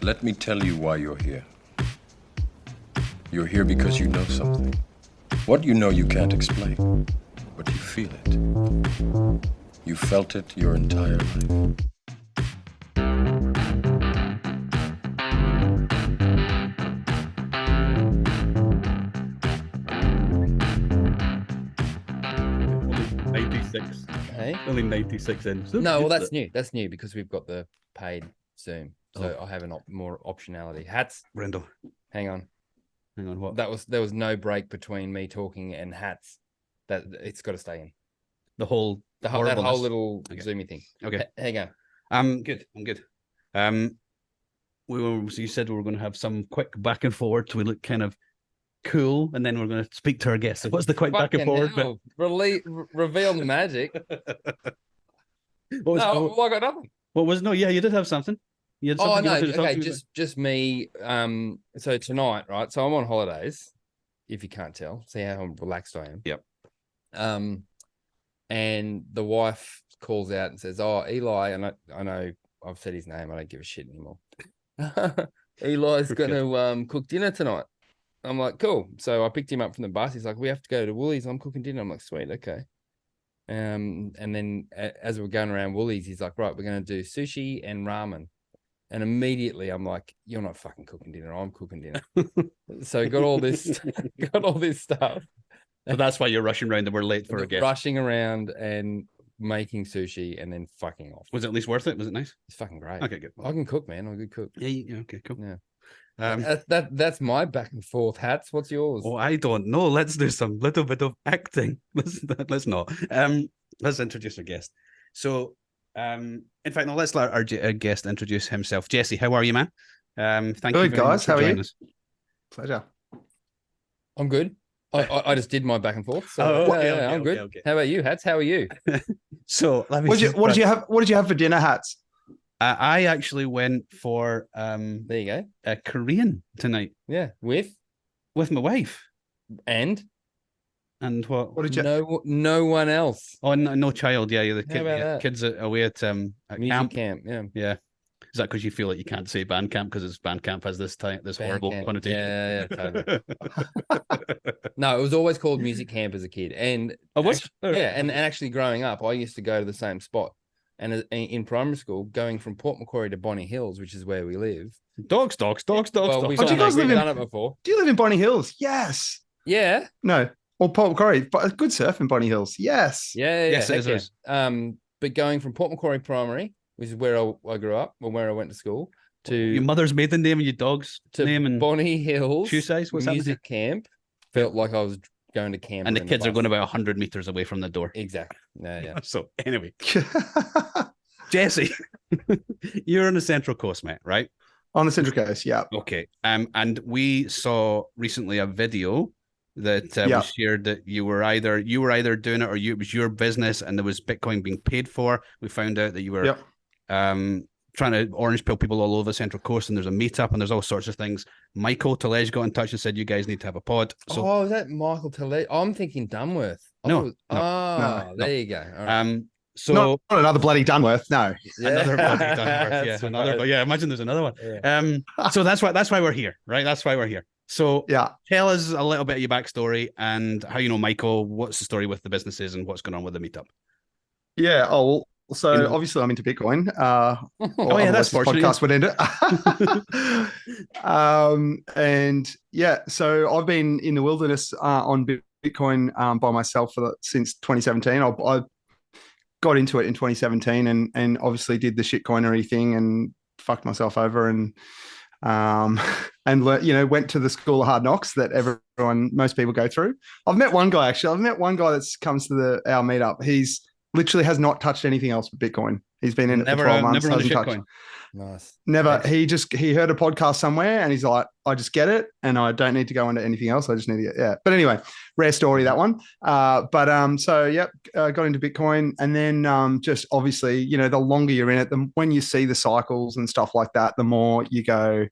Let me tell you why you're here. You're here because you know something. What you know you can't explain, but you feel it. You felt it your entire life. Hey? Only 96 in. So No, well, that's new. That's new because we've got the paid Zoom. So I have more optionality. Hats. Brendel. Hang on. What? There was no break between me talking and hats. That it's got to stay in. That whole little okay. Zoomy thing. Okay. Hang on. I'm good. You said we were going to have some quick back and forward to look kind of cool, and then we're going to speak to our guests. So what's the quick back and forward? Reveal the magic. I got nothing. What was no? Yeah, you did have something. You had something Okay, just me. So tonight, right? So I'm on holidays. If you can't tell, see how relaxed I am. Yep. And the wife calls out and says, "Oh, Eli," and I know I've said his name. I don't give a shit anymore. Eli's going to cook dinner tonight. I'm like, cool. So I picked him up from the bus. He's like, we have to go to Woolies. I'm cooking dinner. I'm like, sweet, okay. And then as we're going around Woolies, he's like, right, we're going to do sushi and ramen. And immediately I'm like, you're not fucking cooking dinner. I'm cooking dinner. So got all this stuff. So that's why you're rushing around and we're late for a guest. Rushing around and making sushi and then fucking off. Was it at least worth it? Was it nice? It's fucking great. Okay, good. I can cook, man. I'm a good cook. Yeah. Okay, cool. Yeah. That's my back and forth. Hats, what's yours? Oh, I don't know. Let's do some little bit of acting. Let's not. Let's introduce our guest. So, in fact, no. Let's let our guest introduce himself. Jesse, how are you, man? Thank you, guys. How are you? Us. Pleasure. I'm good. I just did my back and forth. So okay, I'm good. Okay. How about you, Hats? How are you? So let me. What did you have? What did you have for dinner, Hats? I actually went for there you go, a Korean tonight. Yeah, with my wife. And what did you? No one else. Oh, no child. Yeah, The kids are away at music camp. Yeah. Is that because you feel like you can't say band camp because band camp has this horrible connotation? Yeah, totally. No, it was always called music camp as a kid, and and actually growing up, I used to go to the same spot. And in primary school, going from Port Macquarie to Bonny Hills, which is where we live. Dogs. Well, we've done done it before. Do you live in Bonny Hills? Yes. Yeah. No. Or Port Macquarie, but good surf in Bonny Hills. Yes. Yeah. Yes, it is. But going from Port Macquarie Primary, which is where I grew up, or where I went to school, to your mother's maiden name and your dog's name and Bonny Hills shoe size. What's music camp felt like I was going to camp, and the kids are going about 100 meters away from the door. Exactly. Yeah. So anyway, Jesse, you're on the Central Coast, mate, right? On the Central Coast, yeah. Okay. And we saw recently a video that was shared that you were either doing it or it was your business, and there was Bitcoin being paid for. We found out that you were trying to orange pill people all over the Central Coast, and there's a meetup and there's all sorts of things. Michael Tillage got in touch and said you guys need to have a pod. So, is that Michael Tillage? I'm thinking Dunworth. No. There you go. All right. So not another bloody Dunworth, no. Another bloody Dunworth. Yeah, imagine there's another one. Yeah. So that's why we're here, right? That's why we're here. So tell us a little bit of your backstory and how you know Michael, what's the story with the businesses and what's going on with the meetup. Yeah. Oh, so obviously I'm into Bitcoin. That's fortunate. Podcast would end it. And yeah, so I've been in the wilderness on Bitcoin by myself since 2017. I got into it in 2017 and obviously did the shitcoinery thing and fucked myself over and went to the school of hard knocks that most people go through. I've met one guy that comes to our meetup. He's literally has not touched anything else but Bitcoin. He's been in it for 12 months. Never hasn't touched. Nice. Never. Nice. He heard a podcast somewhere and he's like, I just get it and I don't need to go into anything else. I just need to get But anyway, rare story that one. Got into Bitcoin and then just obviously, the longer you're in it, when you see the cycles and stuff like that, the more you go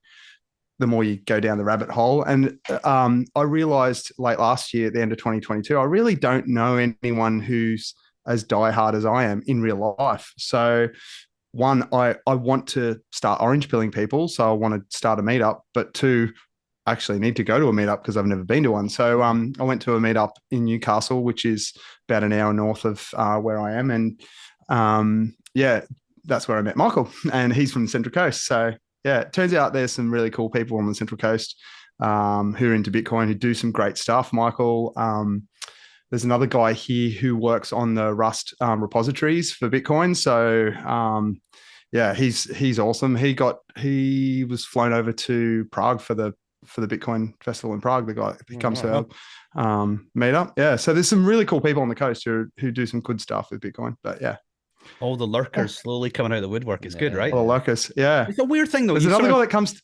down the rabbit hole. And I realized late last year at the end of 2022, I really don't know anyone who's as diehard as I am in real life. So one, I want to start orange pilling people, so I want to start a meetup. But two, I actually need to go to a meetup because I've never been to one. So I went to a meetup in Newcastle, which is about an hour north of where I am, and that's where I met Michael, and he's from the Central Coast. So yeah, it turns out there's some really cool people on the Central Coast who are into Bitcoin, who do some great stuff. Michael, there's another guy here who works on the Rust repositories for Bitcoin. So he's awesome. He was flown over to Prague for the Bitcoin festival in Prague. The guy he comes to our meetup. Yeah, so there's some really cool people on the coast who do some good stuff with Bitcoin. But yeah, all the lurkers slowly coming out of the woodwork. It's good, right? All the lurkers. Yeah, it's a weird thing though. There's another guy that comes.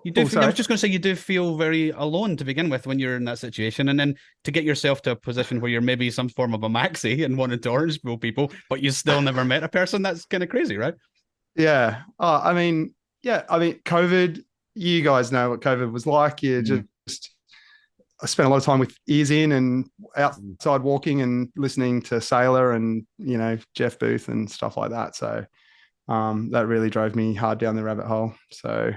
You do. I was just going to say, you do feel very alone to begin with when you're in that situation, and then to get yourself to a position where you're maybe some form of a maxi and wanting to orange pill people, but you still never met a person. That's kind of crazy, right? Yeah. I mean, COVID. You guys know what COVID was like. You just I spent a lot of time with ears in and outside walking and listening to Sailor and Jeff Booth and stuff like that. So that really drove me hard down the rabbit hole. So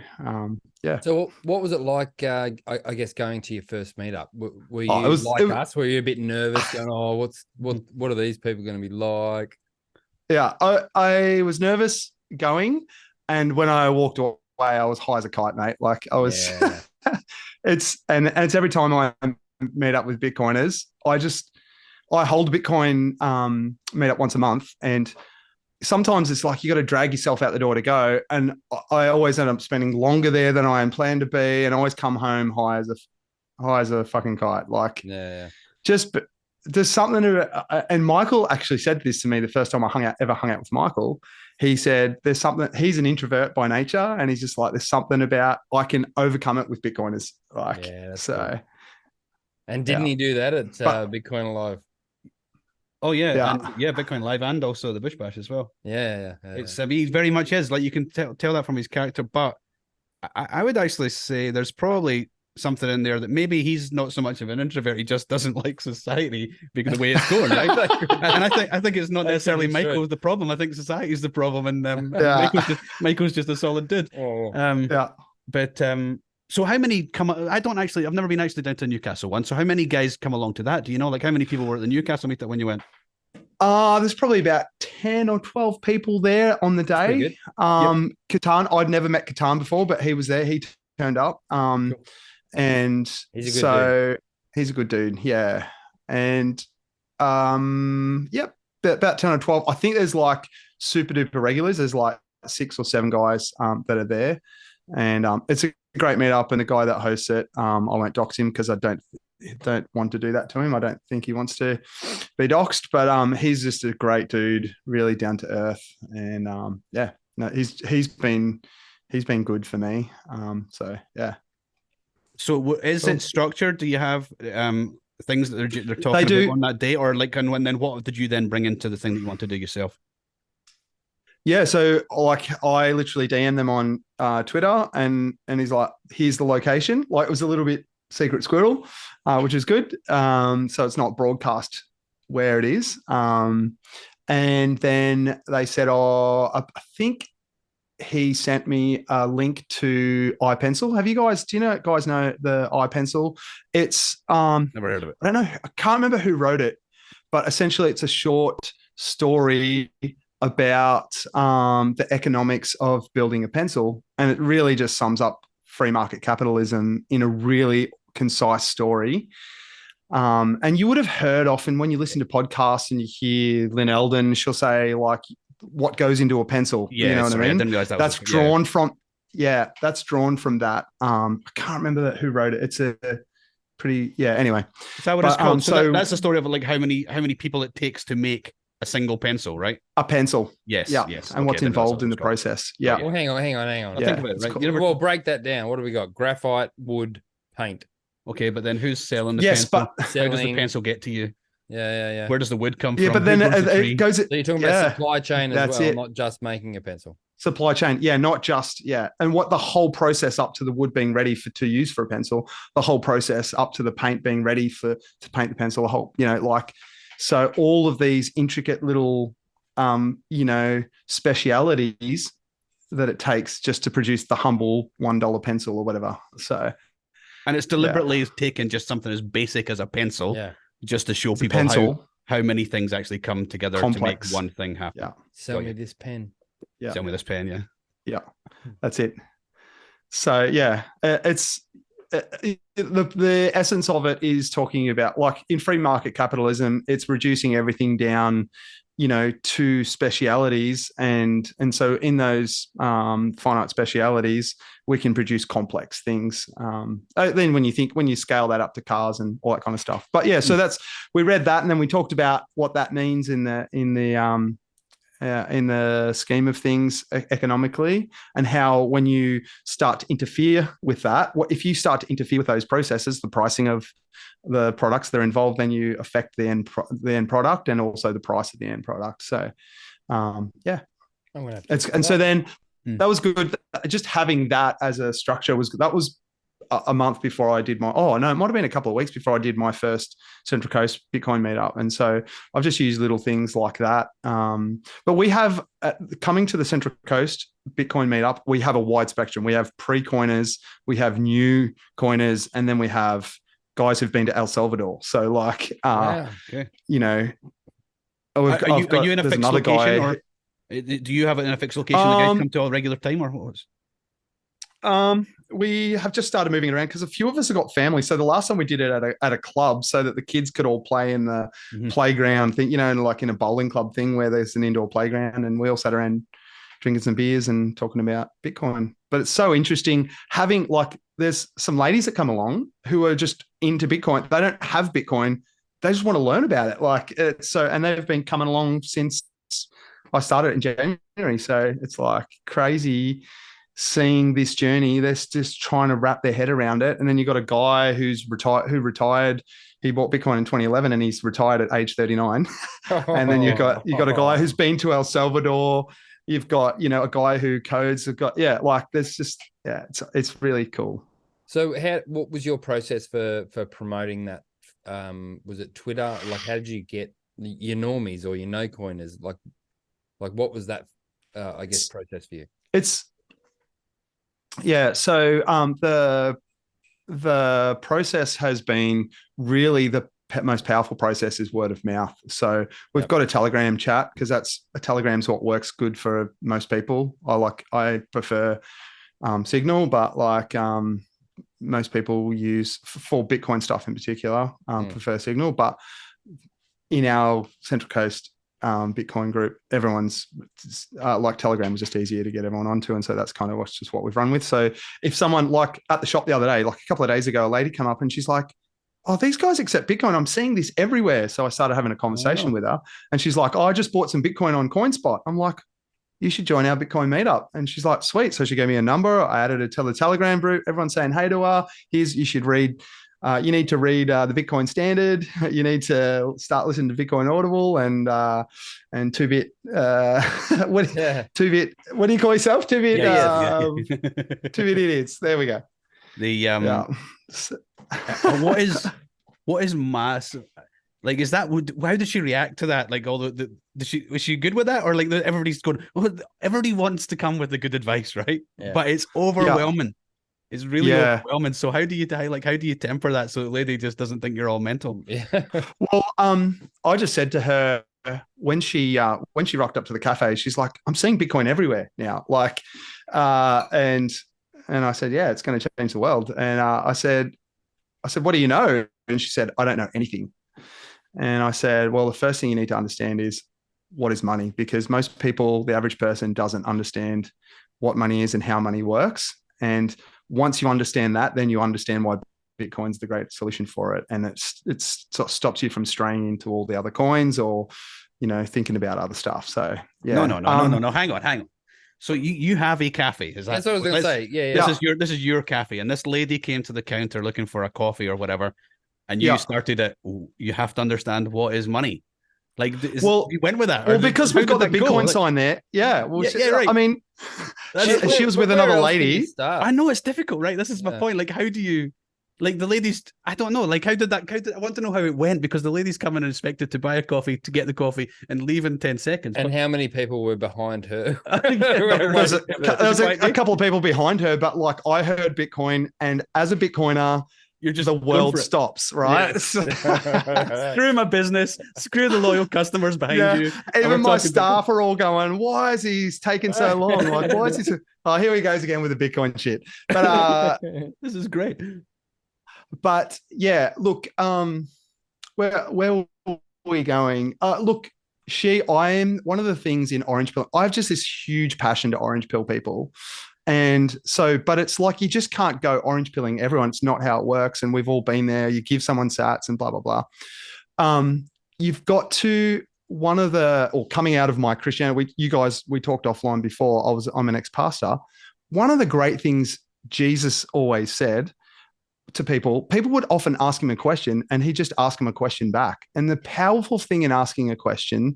yeah. So what was it like? I guess going to your first meetup, were you us? Were you a bit nervous? Going, what are these people going to be like? Yeah, I was nervous going, and when I walked away, I was high as a kite, mate. Like I was. Yeah. it's every time I meet up with Bitcoiners, I hold a Bitcoin meetup once a month, and sometimes it's like you got to drag yourself out the door to go, and I always end up spending longer there than I am planned to be, and I always come home high as a fucking kite. Like, just there's something. And Michael actually said this to me the first time I ever hung out with Michael. He said there's something. He's an introvert by nature, and he's just like there's something about I can overcome it with Bitcoiners. Like, so. Cool. And didn't he do that at Bitcoin Alive? Oh yeah, Bitcoin Live and also the Bush Bash as well. Yeah. It's he very much is, like, you can tell that from his character. But I would actually say there's probably something in there that maybe he's not so much of an introvert. He just doesn't like society because of the way it's going, right? And I think it's not necessarily Michael's the problem. I think society's the problem, and Michael's just a solid dude. But so how many come? I've never been actually down to Newcastle once. So how many guys come along to that? Do you know, like, how many people were at the Newcastle meetup when you went? There's probably about 10 or 12 people there on the day. Catan, I'd never met Catan before, but he was there. He turned up. Cool. And he's a good dude. Yeah. And about 10 or 12. I think there's like super duper regulars. There's like 6 or 7 guys that are there. And it's a great meetup, and the guy that hosts it, I won't dox him because I don't want to do that to him. I don't think he wants to be doxed, but he's just a great dude, really down to earth, and he's been good for me. So yeah. So is it structured? Do you have things that they're talking about on that day, or like, and then what did you then bring into the thing that you want to do yourself? Yeah, so like I literally DM them on Twitter, and he's like, here's the location. Like, it was a little bit secret squirrel, which is good. So it's not broadcast where it is. And then they said, I think he sent me a link to iPencil. Do you guys know the iPencil? It's never heard of it. I don't know. I can't remember who wrote it, but essentially it's a short story about the economics of building a pencil, and it really just sums up free market capitalism in a really concise story. And you would have heard often when you listen to podcasts and you hear Lynn Eldon, she'll say like, what goes into a pencil? Yeah, you know what I mean? I didn't realize that that's drawn from that. I can't remember who wrote it. It's a pretty anyway. Is that what it's called? So that's the story of like how many people it takes to make a single pencil, right? A pencil. Yes. And what's involved in the process. Yeah. Well, hang on. I'll think about it, right? Well, break that down. What do we got? Graphite, wood, paint. Okay, but then who's selling the pencil? But how does the pencil get to you? Yeah. Where does the wood come from? Yeah, but then it goes. So you're talking about supply chain as well, not just making a pencil. Supply chain, not just and what the whole process up to the wood being ready to use for a pencil, the whole process up to the paint being ready to paint the pencil, the whole, so all of these intricate little specialities that it takes just to produce the humble $1 pencil or whatever. So, and it's deliberately taken just something as basic as a pencil, just to show people how many things actually come together to make one thing happen. Yeah. Sell me this pen. Yeah. Sell me this pen. Yeah. Yeah. That's it. So it's the essence of it is talking about, like, in free market capitalism, it's reducing everything down, to specialities, and so in those finite specialities, we can produce complex things. Then when you scale that up to cars and all that kind of stuff. But so we read that, and then we talked about what that means in the scheme of things economically, and how when you start to interfere with that, if you start to interfere with those processes, the pricing of the products that are involved, then you affect the end product and also the price of the end product. So, that was good. Just having that as a structure was a month before I did it might have been a couple of weeks before I did my first Central Coast Bitcoin meetup. And so I've just used little things like that. But we have, coming to the Central Coast Bitcoin meetup, we have a wide spectrum. We have pre-coiners, we have new coiners, and then we have guys who've been to El Salvador. So are you in a fixed location, or do you have it in a fixed location? The guys come to a regular time, or what was? We have just started moving around because a few of us have got families. So the last time we did it at a club, so that the kids could all play in the playground thing, like in a bowling club thing where there's an indoor playground, and we all sat around drinking some beers and talking about Bitcoin. But it's so interesting having, there's some ladies that come along who are just into Bitcoin. They don't have Bitcoin. They just want to learn about it. And they've been coming along since I started in January. So it's crazy seeing this journey. They're just trying to wrap their head around it. And then you got a guy who retired. He bought Bitcoin in 2011 and he's retired at age 39. And then you got a guy who's been to El Salvador. You've got, a guy who codes. There's just, it's really cool. So what was your process for promoting that? Was it Twitter? How did you get your normies or your no coiners? What was that, process for you? So the process has been really the most powerful process is word of mouth. So we've got a Telegram chat because Telegram's what works good for most people. I prefer Signal, but most people use for Bitcoin stuff in particular, prefer Signal. But in our Central Coast Bitcoin group, everyone's Telegram was just easier to get everyone onto, and so that's kind of just what we've run with. So if someone at the shop the other day, a couple of days ago, a lady came up and she's like, "Oh, these guys accept Bitcoin. I'm seeing this everywhere." So I started having a conversation with her, and she's like, "Oh, I just bought some Bitcoin on CoinSpot." I'm like, "You should join our Bitcoin meetup." And she's like, "Sweet." So she gave me a number. I added her to the Telegram group. Everyone's saying hey to her. You should read. You need to read the Bitcoin Standard. You need to start listening to Bitcoin Audible and 2-bit. 2-bit. What do you call yourself? 2-bit. 2-bit idiots. There we go. What is mass? Is that, how did she react to that? Was she good with that, or everybody's going? Well, everybody wants to come with the good advice, right? Yeah. But it's overwhelming. Yeah. It's really overwhelming. So how do you temper that so the lady just doesn't think you're all mental? Yeah. Well, I just said to her when she rocked up to the cafe, she's like, "I'm seeing Bitcoin everywhere now." And I said, "Yeah, it's going to change the world." And I said, "What do you know?" And she said, "I don't know anything." And I said, "Well, the first thing you need to understand is what is money, because most people, the average person, doesn't understand what money is and how money works. And once you understand that, then you understand why Bitcoin's the great solution for it. And it sort of stops you from straying into all the other coins or, thinking about other stuff." So yeah. No. Hang on. So you have a cafe. That's what I was going to say. Yeah. This is your cafe, and this lady came to the counter looking for a coffee or whatever, and you started it. You have to understand what is money. You went with that. Well, because we've got the Bitcoin sign there. Yeah. Well, right. I mean, she was with another lady. I know it's difficult, right? This is my point. How do you? Like the ladies, I don't know. Like, I want to know how it went, because the ladies come in and expected to buy a coffee, to get the coffee, and leave in 10 seconds. And how many people were behind her? There's a couple of people behind her, but like I heard Bitcoin, and as a Bitcoiner, you're just the world stops, right? Yeah. Screw my business, screw the loyal customers behind you. Even my staff are all going, why is he taking so long? Like, why is he so... Oh, here he goes again with the Bitcoin shit. But this is great. But yeah, look, where were we going? Look, I am one of the things in Orange Pill. I have just this huge passion to Orange Pill people. And so, but it's like, you just can't go orange pilling everyone. It's not how it works. And we've all been there. You give someone sats and blah, blah, blah. You've got to, coming out of my Christianity, we talked offline before. I'm an ex-pastor. One of the great things Jesus always said to people would often ask him a question, and he'd just ask them a question back. And the powerful thing in asking a question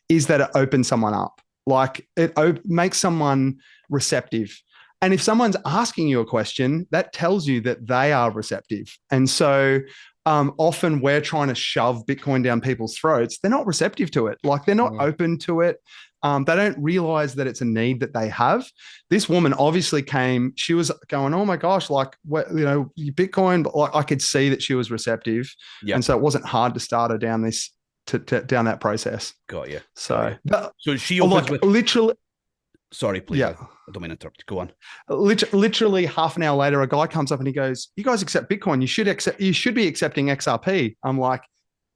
is that it opens someone up. Like, it makes someone receptive. And if someone's asking you a question, that tells you that they are receptive. And so often we're trying to shove Bitcoin down people's throats. They're not receptive to it. Like, they're not open to it. They don't realize that it's a need that they have. This woman obviously came, she was going, oh my gosh, like, Bitcoin, but like, I could see that she was receptive. Yeah. And so it wasn't hard to start her down this, down that process. Got you. So she opens with... literally. Sorry, please. Yeah. I don't mean to interrupt. Go on. Literally half an hour later, a guy comes up and he goes, you guys accept Bitcoin. You should be accepting XRP. I'm like,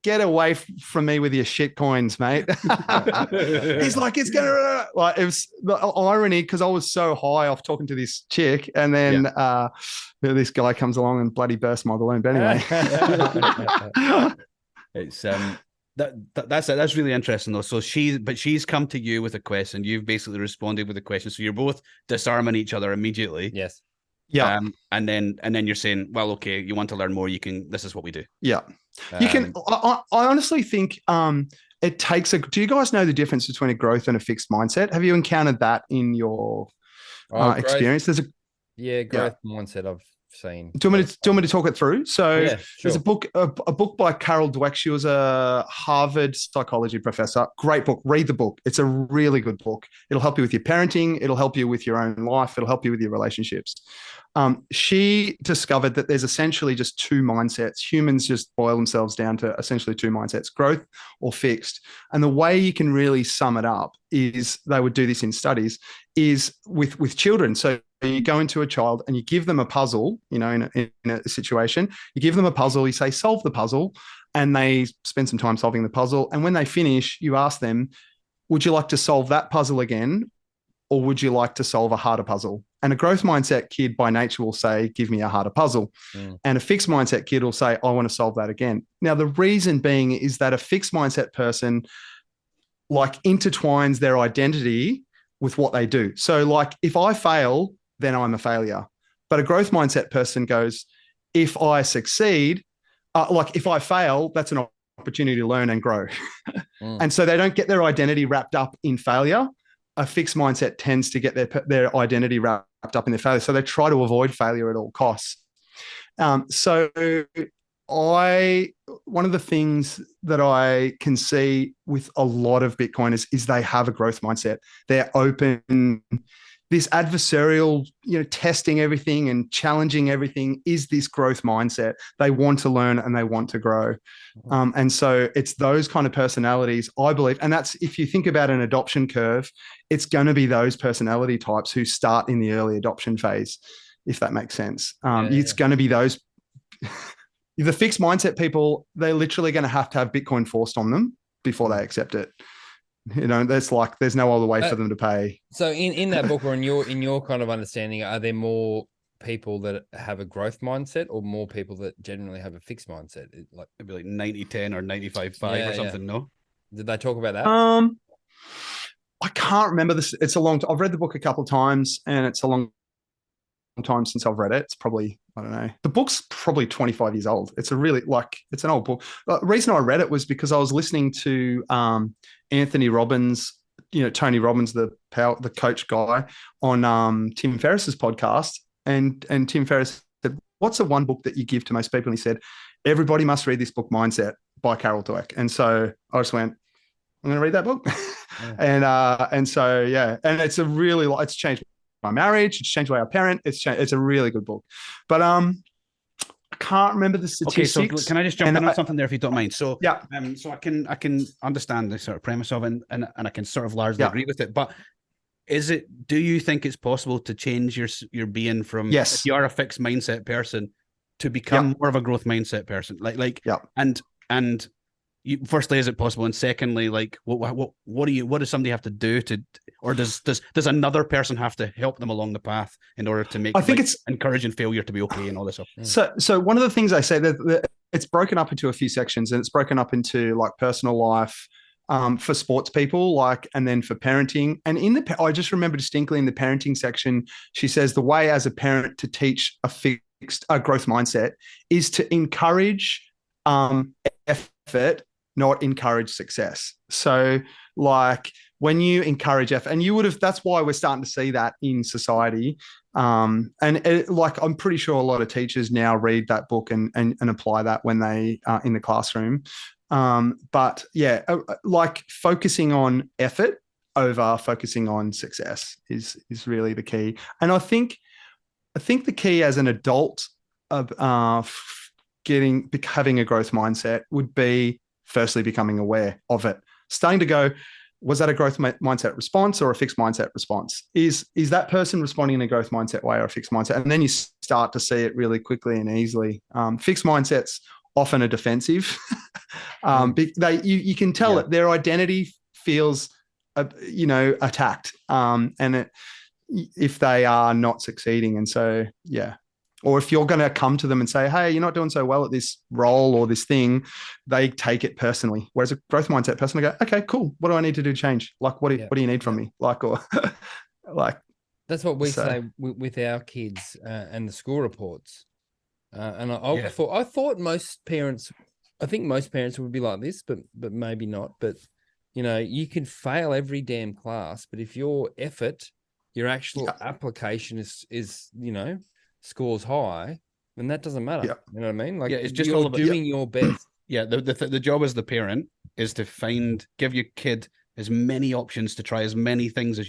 get away from me with your shit coins, mate. He's like, it's going to, like, it was the irony, because I was so high off talking to this chick. And then this guy comes along and bloody burst my balloon. But anyway. It's, that's really interesting though. So she's come to you with a question. You've basically responded with a question. So you're both disarming each other immediately. Yes. Yeah. And then you're saying, well, okay, you want to learn more, this is what we do. Yeah. You can, I honestly think it takes do you guys know the difference between a growth and a fixed mindset? Have you encountered that in your experience? There's growth mindset I've seen. Do you want me to talk it through? So sure. There's a book by Carol Dweck. She was a Harvard psychology professor. Great book. Read the book. It's a really good book. It'll help you with your parenting. It'll help you with your own life. It'll help you with your relationships. She discovered that there's essentially just two mindsets. Humans just boil themselves down to essentially two mindsets, growth or fixed. And the way you can really sum it up is, they would do this in studies, is with children. So you go into a child and you give them a puzzle, in a situation, you give them a puzzle, you say, solve the puzzle, and they spend some time solving the puzzle. And when they finish, you ask them, would you like to solve that puzzle again? Or would you like to solve a harder puzzle? And a growth mindset kid by nature will say, give me a harder puzzle. And a fixed mindset kid will say, I want to solve that again. Now, the reason being is that a fixed mindset person like intertwines their identity with what they do. So like, if I fail, then I'm a failure. But a growth mindset person goes, if I succeed, if I fail, that's an opportunity to learn and grow. And so they don't get their identity wrapped up in failure. A fixed mindset tends to get their identity wrapped up in their failure. So they try to avoid failure at all costs. So one of the things that I can see with a lot of Bitcoiners is they have a growth mindset. They're open. This adversarial, testing everything and challenging everything is this growth mindset. They want to learn and they want to grow. And so it's those kind of personalities, I believe. And that's, if you think about an adoption curve, it's going to be those personality types who start in the early adoption phase, if that makes sense. It's going to be those, the fixed mindset people, they're literally going to have Bitcoin forced on them before they accept it. There's no other way for them to pay. So in that book, or in your kind of understanding, are there more people that have a growth mindset or more people that generally have a fixed mindset? Like, it'd be like 90-10 or 95-5 or something. No, did they talk about that? I can't remember this. It's a long. I've read the book a couple of times, and it's a long time since I've read it. It's probably, I don't know. The book's probably 25 years old. It's it's an old book. The reason I read it was because I was listening to Anthony Robbins, Tony Robbins, the coach guy, on Tim Ferriss's podcast, and Tim Ferriss said, what's the one book that you give to most people? And he said, everybody must read this book, Mindset by Carol Dweck. And so I just went, I'm going to read that book. And so, yeah. And it's changed my marriage. It's changed the way I parent. It's a really good book. But, I can't remember the statistics. Okay, so can I just jump in on something there if you don't mind? So yeah, so I can understand the sort of premise of it, and I can sort of largely agree with it. But do you think it's possible to change your being from, if you are a fixed mindset person, to become more of a growth mindset person? And firstly, is it possible? And secondly, like what does somebody have to do or does another person have to help them along the path in order to make, I think, it's encouraging failure to be okay and all this stuff? So one of the things I say that it's broken up into a few sections, and it's broken up into like personal life, for sports people, and then for parenting. And I just remember distinctly in the parenting section, she says the way as a parent to teach a growth mindset is to encourage effort, not encourage success. So like when you encourage effort, and that's why we're starting to see that in society. I'm pretty sure a lot of teachers now read that book and apply that when they are in the classroom. But yeah, like focusing on effort over focusing on success is really the key. And I think the key as an adult of having a growth mindset would be firstly becoming aware of it, starting to go, was that a growth mindset response or a fixed mindset response? Is that person responding in a growth mindset way or a fixed mindset? And then you start to see it really quickly and easily. Fixed mindsets often are defensive. You can tell it. Their identity feels, attacked. If they are not succeeding, and so or if you're going to come to them and say, hey, you're not doing so well at this role or this thing, they take it personally. Whereas a growth mindset person will go, okay, cool. What do I need to do to change? Like, what do you need from me? That's what we say with our kids and the school reports. And I thought most parents would be like this, but maybe not. But, you can fail every damn class, but if your effort, your actual application is scores high, then that doesn't matter. Yeah. You know what I mean? Like, it's just you're all about doing your best. Yeah, the job as the parent is to give your kid as many options to try as many things as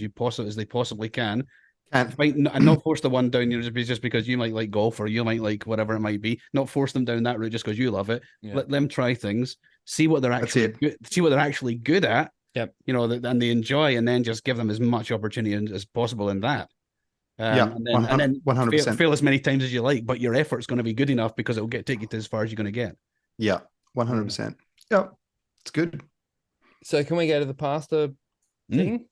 they possibly can. And not force the one down just because you might like golf or you might like whatever it might be. Not force them down that route just because you love it. Yeah. Let them try things, see what they're actually good at. Yep. And they enjoy, and then just give them as much opportunity as possible in that. And then 100%. Fail as many times as you like, but your effort's going to be good enough because it will take you to as far as you're going to get. Yeah, 100%. Yeah, it's good. So can we go to the pastor thing?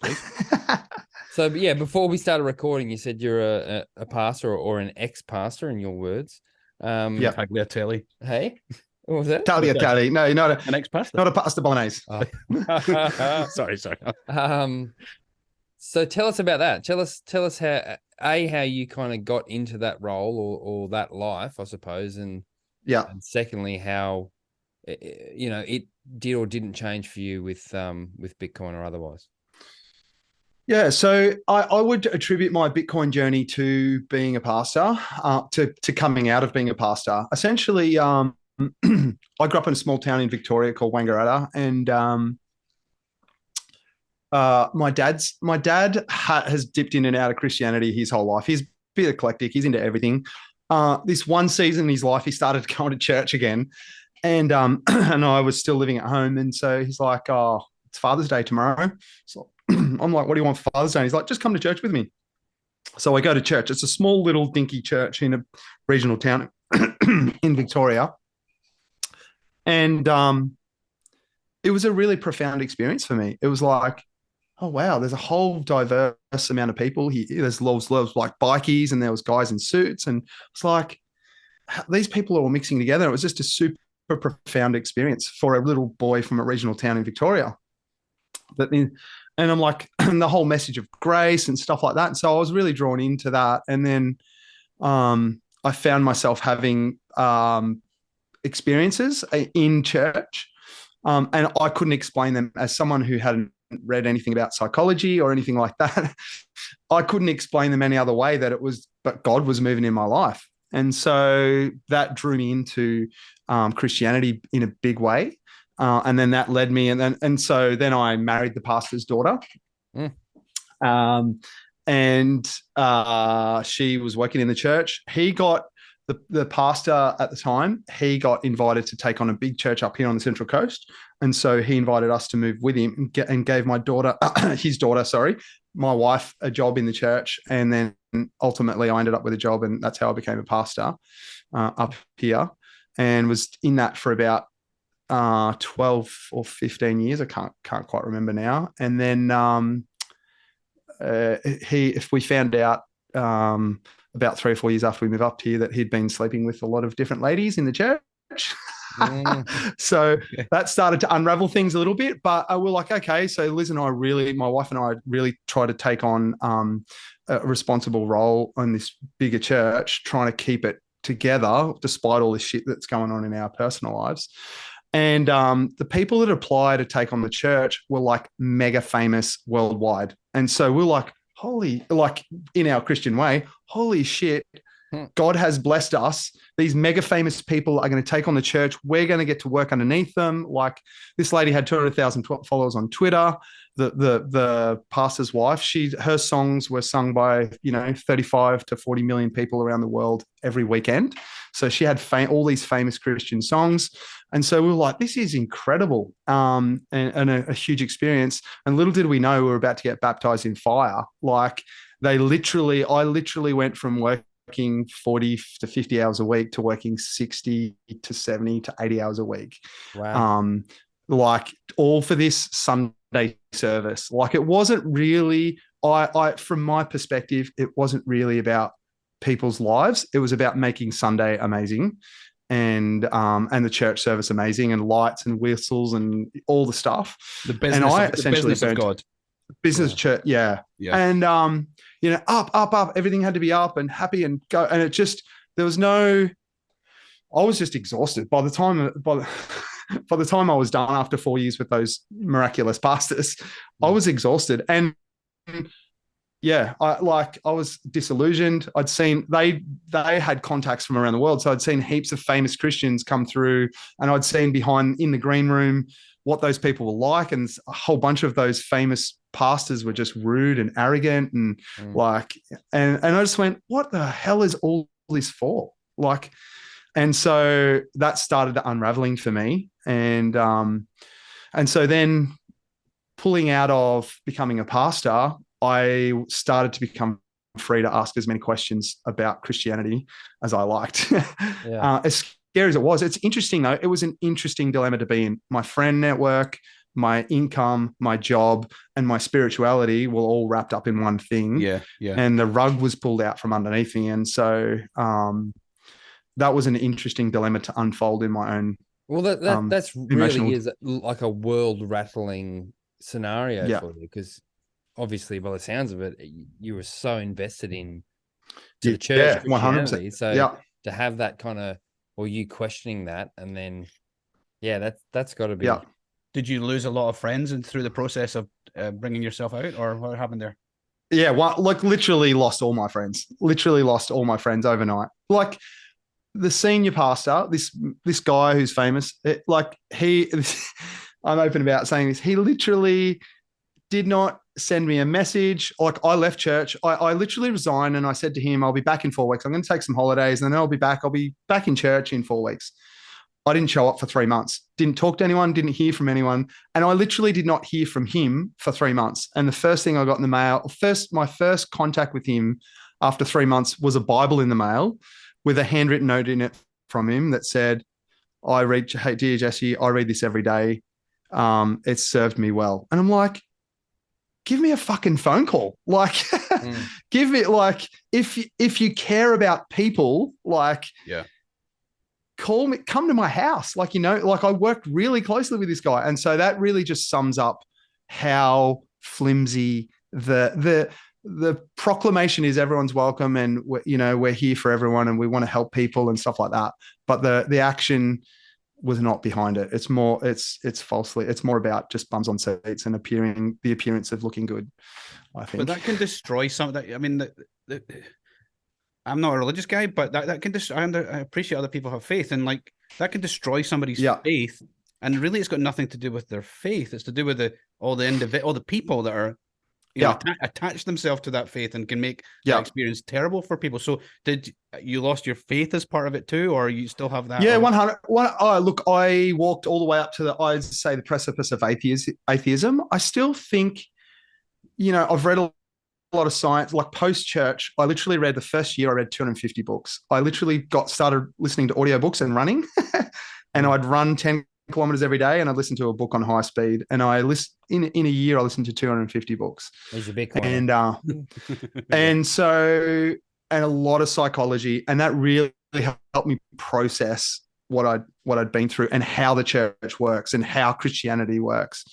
So, yeah, before we started recording, you said you're a pastor or an ex-pastor, in your words. Tagliatelle. Hey, what was that? Tagliatelle. No, not an ex-pastor. Not a pastor bolognese. Oh. Sorry. So tell us about that. Tell us how you kind of got into that role or that life, I suppose, and secondly, how it did or didn't change for you with Bitcoin or otherwise. Yeah, so I would attribute my Bitcoin journey to being a pastor, to coming out of being a pastor. Essentially, I grew up in a small town in Victoria called Wangaratta, and my dad has dipped in and out of Christianity his whole life. He's a bit eclectic. He's into everything. This one season in his life, he started going to church again, and I was still living at home, and so he's like, "Oh, it's Father's Day tomorrow." So I'm like, what do you want for Father's Day? And he's like, just come to church with me. So I go to church. It's a small little dinky church in a regional town in Victoria. And it was a really profound experience for me. It was like, oh, wow, there's a whole diverse amount of people here. There's loads like bikies, and there was guys in suits. And it's like, these people are all mixing together. It was just a super profound experience for a little boy from a regional town in Victoria. And I'm like, the whole message of grace and stuff like that. And so I was really drawn into that. And then I found myself having experiences in church, and I couldn't explain them as someone who hadn't read anything about psychology or anything like that. I couldn't explain them any other way but God was moving in my life. And so that drew me into Christianity in a big way. And then that led me, and so then I married the pastor's daughter. And she was working in the church. He got the pastor at the time. He got invited to take on a big church up here on the Central Coast, and so he invited us to move with him and gave my daughter, my wife, a job in the church. And then ultimately, I ended up with a job, and that's how I became a pastor up here, and was in that for about 12 or 15 years. I can't quite remember now. And then if we found out about 3 or 4 years after we moved up here that he'd been sleeping with a lot of different ladies in the church. So that started to unravel things a little bit, but we're like, okay, so Liz and I my wife and I really try to take on a responsible role in this bigger church, trying to keep it together despite all this shit that's going on in our personal lives. And the people that apply to take on the church were like mega famous worldwide. And so we're like, in our Christian way, holy shit, God has blessed us. These mega famous people are going to take on the church. We're going to get to work underneath them. Like, this lady had 200,000 followers on Twitter. The pastor's wife, her songs were sung by 35 to 40 million people around the world every weekend. So she had all these famous Christian songs. And so we were like, this is incredible, and a huge experience. And little did we know we were about to get baptized in fire. Like, I literally went from working 40 to 50 hours a week to working 60 to 70 to 80 hours a week. Wow. Like, all for this Sunday service. Like, it wasn't really, from my perspective, it wasn't really about people's lives. It was about making Sunday amazing, and the church service amazing, and lights and whistles and all the stuff. The business of God. Business church, yeah. And up, everything had to be up and happy and go. And it just, I was just exhausted by the time I was done after 4 years with those miraculous pastors. I was exhausted, and yeah, I was disillusioned. I'd seen they had contacts from around the world, so I'd seen heaps of famous Christians come through, and I'd seen in the green room what those people were like, and a whole bunch of those famous pastors were just rude and arrogant, and and I just went, what the hell is all this for? Like, and so that started unraveling for me, and so then pulling out of becoming a pastor, I started to become free to ask as many questions about Christianity as I liked. As scary as it was, it's interesting though. It was an interesting dilemma to be in. My friend network, my income, my job, and my spirituality were all wrapped up in one thing. Yeah. And the rug was pulled out from underneath me. And so that was an interesting dilemma to unfold in my own. Well, that's really is like a world rattling scenario for you, because obviously, by the sounds of it, you were so invested in the church, 100%. So to have that kind of, or you questioning that, and then, that's got to be. Yeah. Did you lose a lot of friends through the process of bringing yourself out, or what happened there? Yeah, literally lost all my friends. Literally lost all my friends overnight. Like, the senior pastor, this guy who's famous, I'm open about saying this. He literally did not send me a message. Like, I left church. I literally resigned, and I said to him, I'll be back in 4 weeks. I'm going to take some holidays, and then I'll be back. I'll be back in church in 4 weeks. I didn't show up for 3 months. Didn't talk to anyone, didn't hear from anyone. And I literally did not hear from him for 3 months. And the first thing I got in the mail, my first contact with him after 3 months was a Bible in the mail with a handwritten note in it from him that said, hey, dear Jesse, I read this every day. It's served me well. And I'm like, give me a fucking phone call. Like, give me, like, if you care about people, like, call me, come to my house. Like, I worked really closely with this guy. And so that really just sums up how flimsy the proclamation is. Everyone's welcome, and we're here for everyone, and we want to help people and stuff like that. But the action was not behind it. It's more about just bums on seats and the appearance of looking good, I think. But that can destroy something. I mean, I'm not a religious guy, but that can I appreciate other people have faith, and like that can destroy somebody's faith. And really, it's got nothing to do with their faith. It's to do with all the people that are, attach themselves to that faith and can make that experience terrible for people. So, did you lost your faith as part of it too, or you still have that? Yeah, 100. Look, I walked all the way up to I'd say the precipice of atheism. I still think, I've read a lot of science, like post-church. I literally read the first year, I read 250 books. I literally started listening to audiobooks and running, and I'd run 10 kilometers every day, and I'd listen to a book on high speed. And I in a year, I listened to 250 books. There's your Bitcoin. And a lot of psychology, and that really helped me process what I'd been through and how the church works and how Christianity works.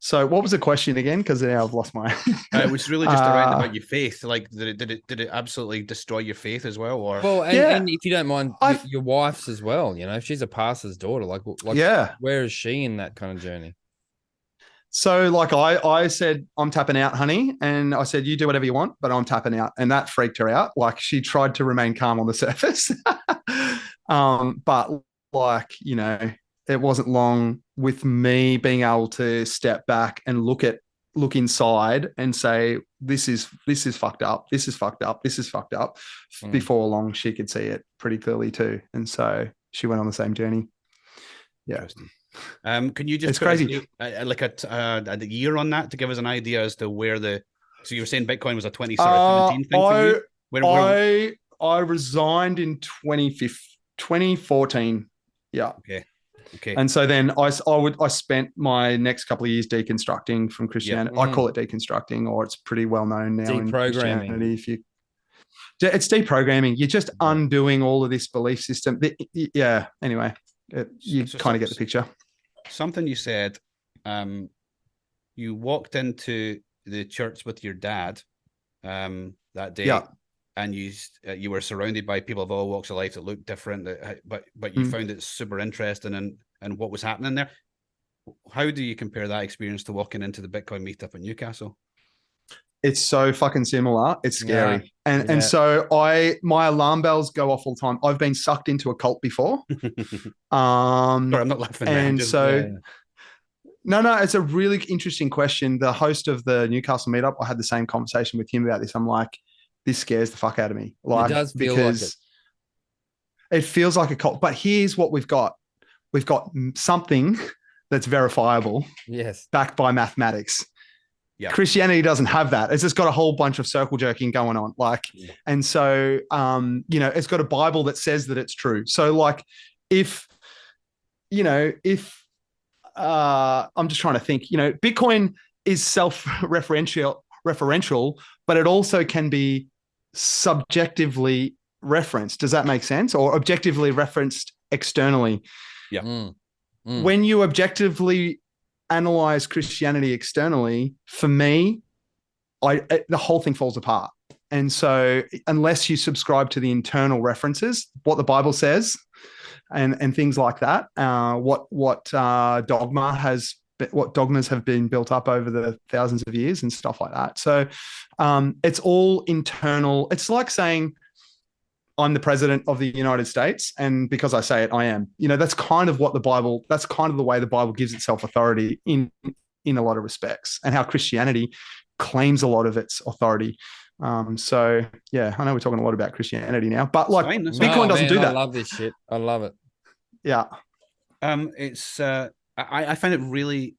So what was the question again? Because now I've lost my. It was really just around about your faith. Like, did it absolutely destroy your faith as well? Or and if you don't mind, your wife's as well. She's a pastor's daughter. Like where is she in that kind of journey? So like I said, I'm tapping out, honey. And I said, you do whatever you want, but I'm tapping out. And that freaked her out. Like she tried to remain calm on the surface. But like, it wasn't long with me being able to step back and look inside and say, this is fucked up. This is fucked up. This is fucked up. Before long, she could see it pretty clearly too. And so she went on the same journey. Yeah. Can you just it's crazy like a year on that to give us an idea as to where so you were saying Bitcoin was a 2017 thing for you? I resigned in 2014. Yeah. Okay. And so then I spent my next couple of years deconstructing from Christianity. I call it deconstructing, or it's pretty well known now in Christianity. It's deprogramming. You're just undoing all of this belief system. Yeah. Anyway, you kind of get the picture. Something you said, you walked into the church with your dad that day, and you were surrounded by people of all walks of life that looked different, but you found it super interesting and what was happening there. How do you compare that experience to walking into the Bitcoin meetup in Newcastle? It's so fucking similar. It's scary. And so my alarm bells go off all the time. I've been sucked into a cult before. Sorry, I'm not laughing. And no, it's a really interesting question. The host of the Newcastle meetup, I had the same conversation with him about this. I'm like, this scares the fuck out of me. Like, it does feel because it feels like a cult. But here's what we've got. We've got something that's verifiable. Yes. Backed by mathematics. Yeah. Christianity doesn't have that. It's just got a whole bunch of circle jerking going on. And so, it's got a Bible that says that it's true. So like, if I'm just trying to think, Bitcoin is self-referential, but it also can be subjectively referenced. Does that make sense? Or objectively referenced externally. Yeah. When you objectively analyze Christianity externally, for me, the whole thing falls apart. And so unless you subscribe to the internal references, what the Bible says and things like that, what dogmas have been built up over the thousands of years and stuff like that. So it's all internal. It's like saying, I'm the president of the United States, and because I say it, I am. That's kind of what that's kind of the way the Bible gives itself authority in a lot of respects, and how Christianity claims a lot of its authority. So yeah, I know we're talking a lot about Christianity now, but like Bitcoin doesn't do that. I love this shit. I love it. Yeah. It's I find it really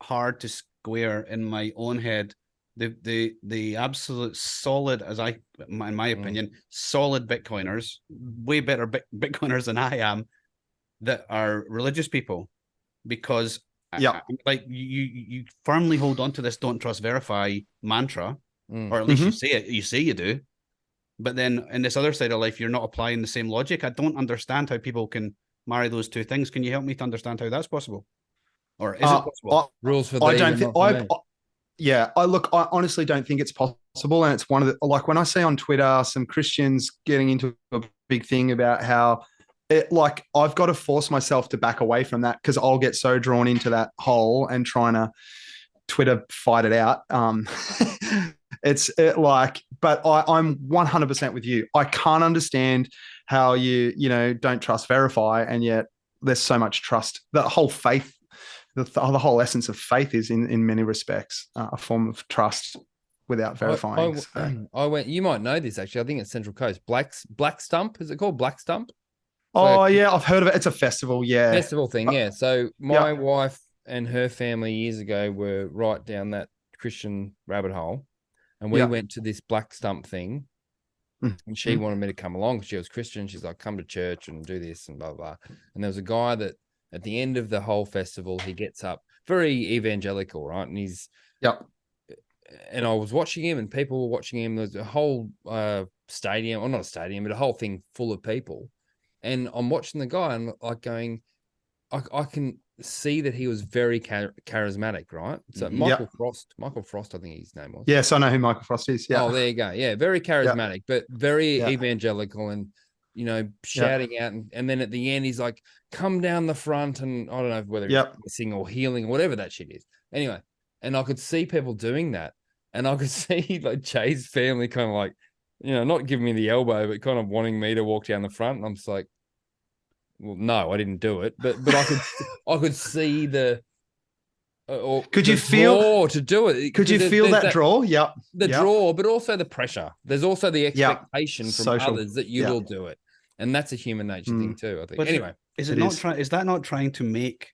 hard to square in my own head the absolute solid, in my opinion, solid Bitcoiners, way better Bitcoiners than I am, that are religious people, because like you firmly hold on to this don't trust verify mantra, or at least you say you do, but then in this other side of life you're not applying the same logic. I don't understand how people can marry those two things. Can you help me to understand how that's possible, or is it possible? Rules for I don't think I honestly don't think it's possible. And it's one of the, like, when I see on Twitter some Christians getting into a big thing about how I've got to force myself to back away from that, because I'll get so drawn into that hole and trying to Twitter fight it out. But I'm 100% with you. I can't understand how you don't trust verify, and yet there's so much trust. The whole faith, the whole essence of faith is in many respects a form of trust without verifying. I went. You might know this actually. I think it's Central Coast. Black Stump. Is it called Black Stump? Yeah, I've heard of it. It's a festival. Yeah, festival thing. Yeah. So my wife and her family years ago were right down that Christian rabbit hole, and we went to this Black Stump thing. And she wanted me to come along because she was Christian. She's like, come to church and do this and blah, blah, blah. And there was a guy that at the end of the whole festival, he gets up, very evangelical, right? And he's, and I was watching him and people were watching him. There's a whole stadium, or not a stadium, but a whole thing full of people. And I'm watching the guy and like going, I can see that he was very charismatic, right? So Michael Frost, I think his name was. Yes, I know who Michael Frost is. Yeah. Oh, there you go. Yeah, very charismatic, but very evangelical and, shouting out. And then at the end, he's like, come down the front, and I don't know whether it's sing or healing or whatever that shit is. Anyway, and I could see people doing that. And I could see like Jay's family kind of like, not giving me the elbow, but kind of wanting me to walk down the front. And I'm just like, well, no, I didn't do it, but I could see the. Could you feel to do it? Could you feel that draw? Yep. The draw, but also the pressure. There's also the expectation from others that you will do it, and that's a human nature thing too. I think. But anyway, is that not trying to make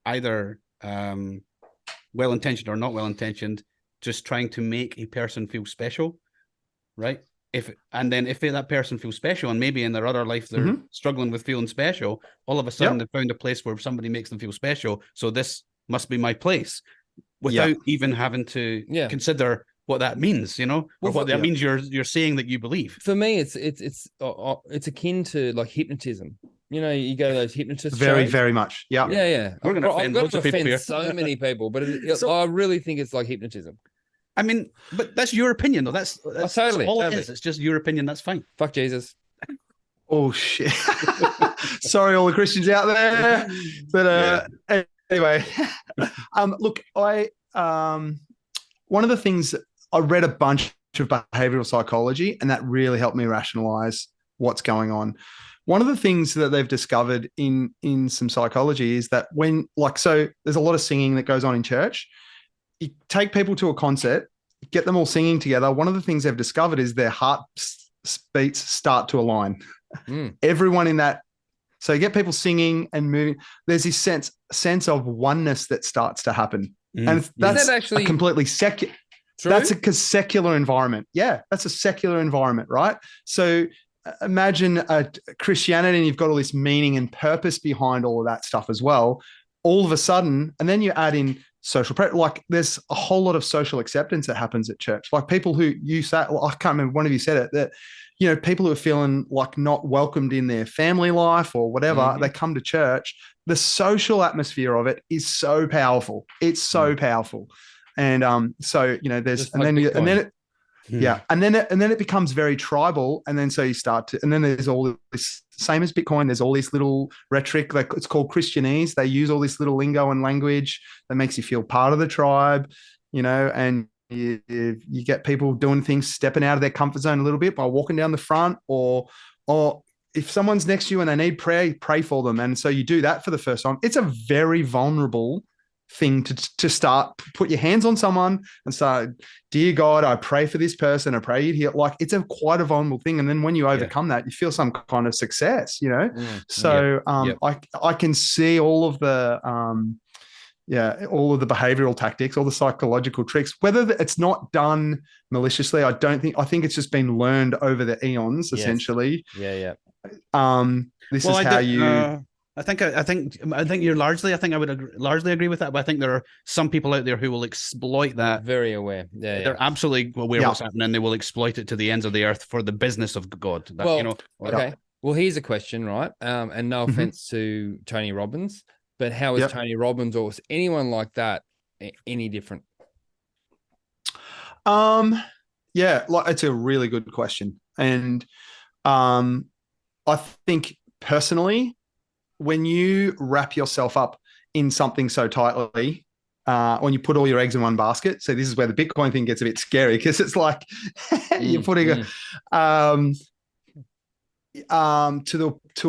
either well intentioned or not well intentioned, just trying to make a person feel special, right? If that person feels special, and maybe in their other life they're struggling with feeling special, all of a sudden they've found a place where somebody makes them feel special. So this must be my place, without even having to consider what that means, or what that means. You're saying that you believe. For me, it's akin to like hypnotism. You go to those hypnotist very, shows. very much. Yeah. Yeah. We're going to offend so many people, but I really think it's like hypnotism. I mean, but that's your opinion, though. That's totally all it is. It's just your opinion. That's fine. Fuck Jesus. Oh shit! Sorry, all the Christians out there. But anyway, look, one of the things I read a bunch of behavioral psychology, and that really helped me rationalize what's going on. One of the things that they've discovered in some psychology is that so there's a lot of singing that goes on in church. You take people to a concert, get them all singing together. One of the things they've discovered is their heart beats start to align. Everyone in that. So you get people singing and moving. There's this sense of oneness that starts to happen. And that's actually completely secular. That's a secular environment. Yeah, that's a secular environment, right? So imagine a Christianity, and you've got all this meaning and purpose behind all of that stuff as well. All of a sudden, and then you add in social pressure. Like there's a whole lot of social acceptance that happens at church. Like people who you say, I can't remember, one of you said it, that, people who are feeling like not welcomed in their family life or whatever, they come to church. The social atmosphere of it is so powerful. It's so powerful. And so, there's, and then it becomes very tribal. And then so you start to, and then there's all this, same as Bitcoin, there's all this little rhetoric, like it's called Christianese. They use all this little lingo and language that makes you feel part of the tribe, and you get people doing things, stepping out of their comfort zone a little bit by walking down the front, or if someone's next to you and they need prayer, pray for them. And so you do that for the first time. It's a very vulnerable thing to start, put your hands on someone and start, dear God, I pray for this person, I pray you'd heal. Like it's quite a vulnerable thing. And then when you overcome that, you feel some kind of success, So I can see all of the all of the behavioral tactics, all the psychological tricks, whether it's not done maliciously. I think it's just been learned over the eons, essentially. This is how you I think you're largely. I think I would largely agree with that, but I think there are some people out there who will exploit that. Very aware. They're absolutely aware of what's happening. They will exploit it to the ends of the earth for the business of God. Okay. Well, here's a question, right? And no offense to Tony Robbins, but how is Tony Robbins or anyone like that any different? It's a really good question, and I think personally, when you wrap yourself up in something so tightly, when you put all your eggs in one basket. So this is where the Bitcoin thing gets a bit scary, because it's like you're putting to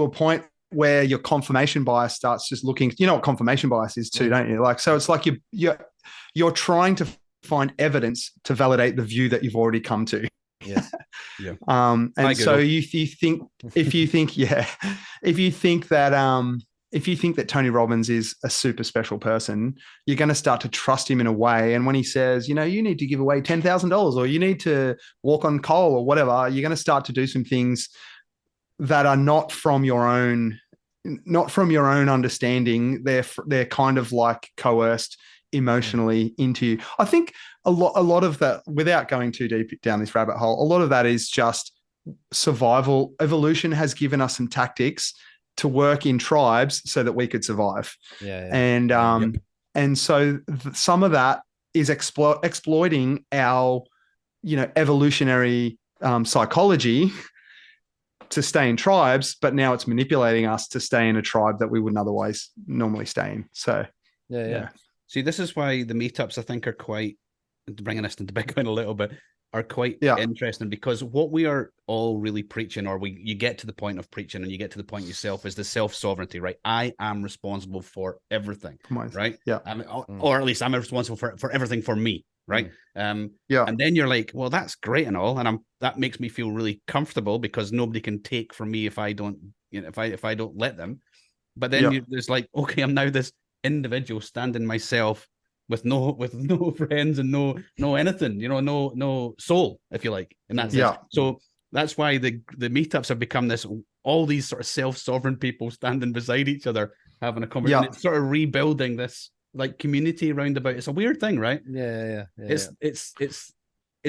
a point where your confirmation bias starts just looking. You know what confirmation bias is too, don't you? Like, so it's like you're trying to find evidence to validate the view that you've already come to. Yeah. Yeah. And so if you think that Tony Robbins is a super special person, you're going to start to trust him in a way. And when he says, you need to give away $10,000 or you need to walk on coal or whatever, you're going to start to do some things that are not from your own understanding. They're kind of like coerced emotionally into you. I think a lot of that, without going too deep down this rabbit hole, a lot of that is just survival. Evolution has given us some tactics to work in tribes so that we could survive. And so some of that is exploiting our evolutionary psychology to stay in tribes, but now it's manipulating us to stay in a tribe that we wouldn't otherwise normally stay in. So yeah. See, this is why the meetups, I think, are quite, bringing us into Bitcoin a little bit, are quite interesting, because what we are all really preaching, or you get to the point of preaching and you get to the point yourself, is the self-sovereignty, right? I am responsible for everything, right? Yeah. Or at least I'm responsible for everything for me, right? And then you're like, well, that's great and all, and that makes me feel really comfortable because nobody can take from me if I don't, if I don't let them. But then there's like, okay, I'm now this individual standing myself with no friends and no anything, no soul, if you like, in that sense. So that's why the meetups have become all these sort of self-sovereign people standing beside each other having a conversation. It's sort of rebuilding this like community around about. It's a weird thing, right? It's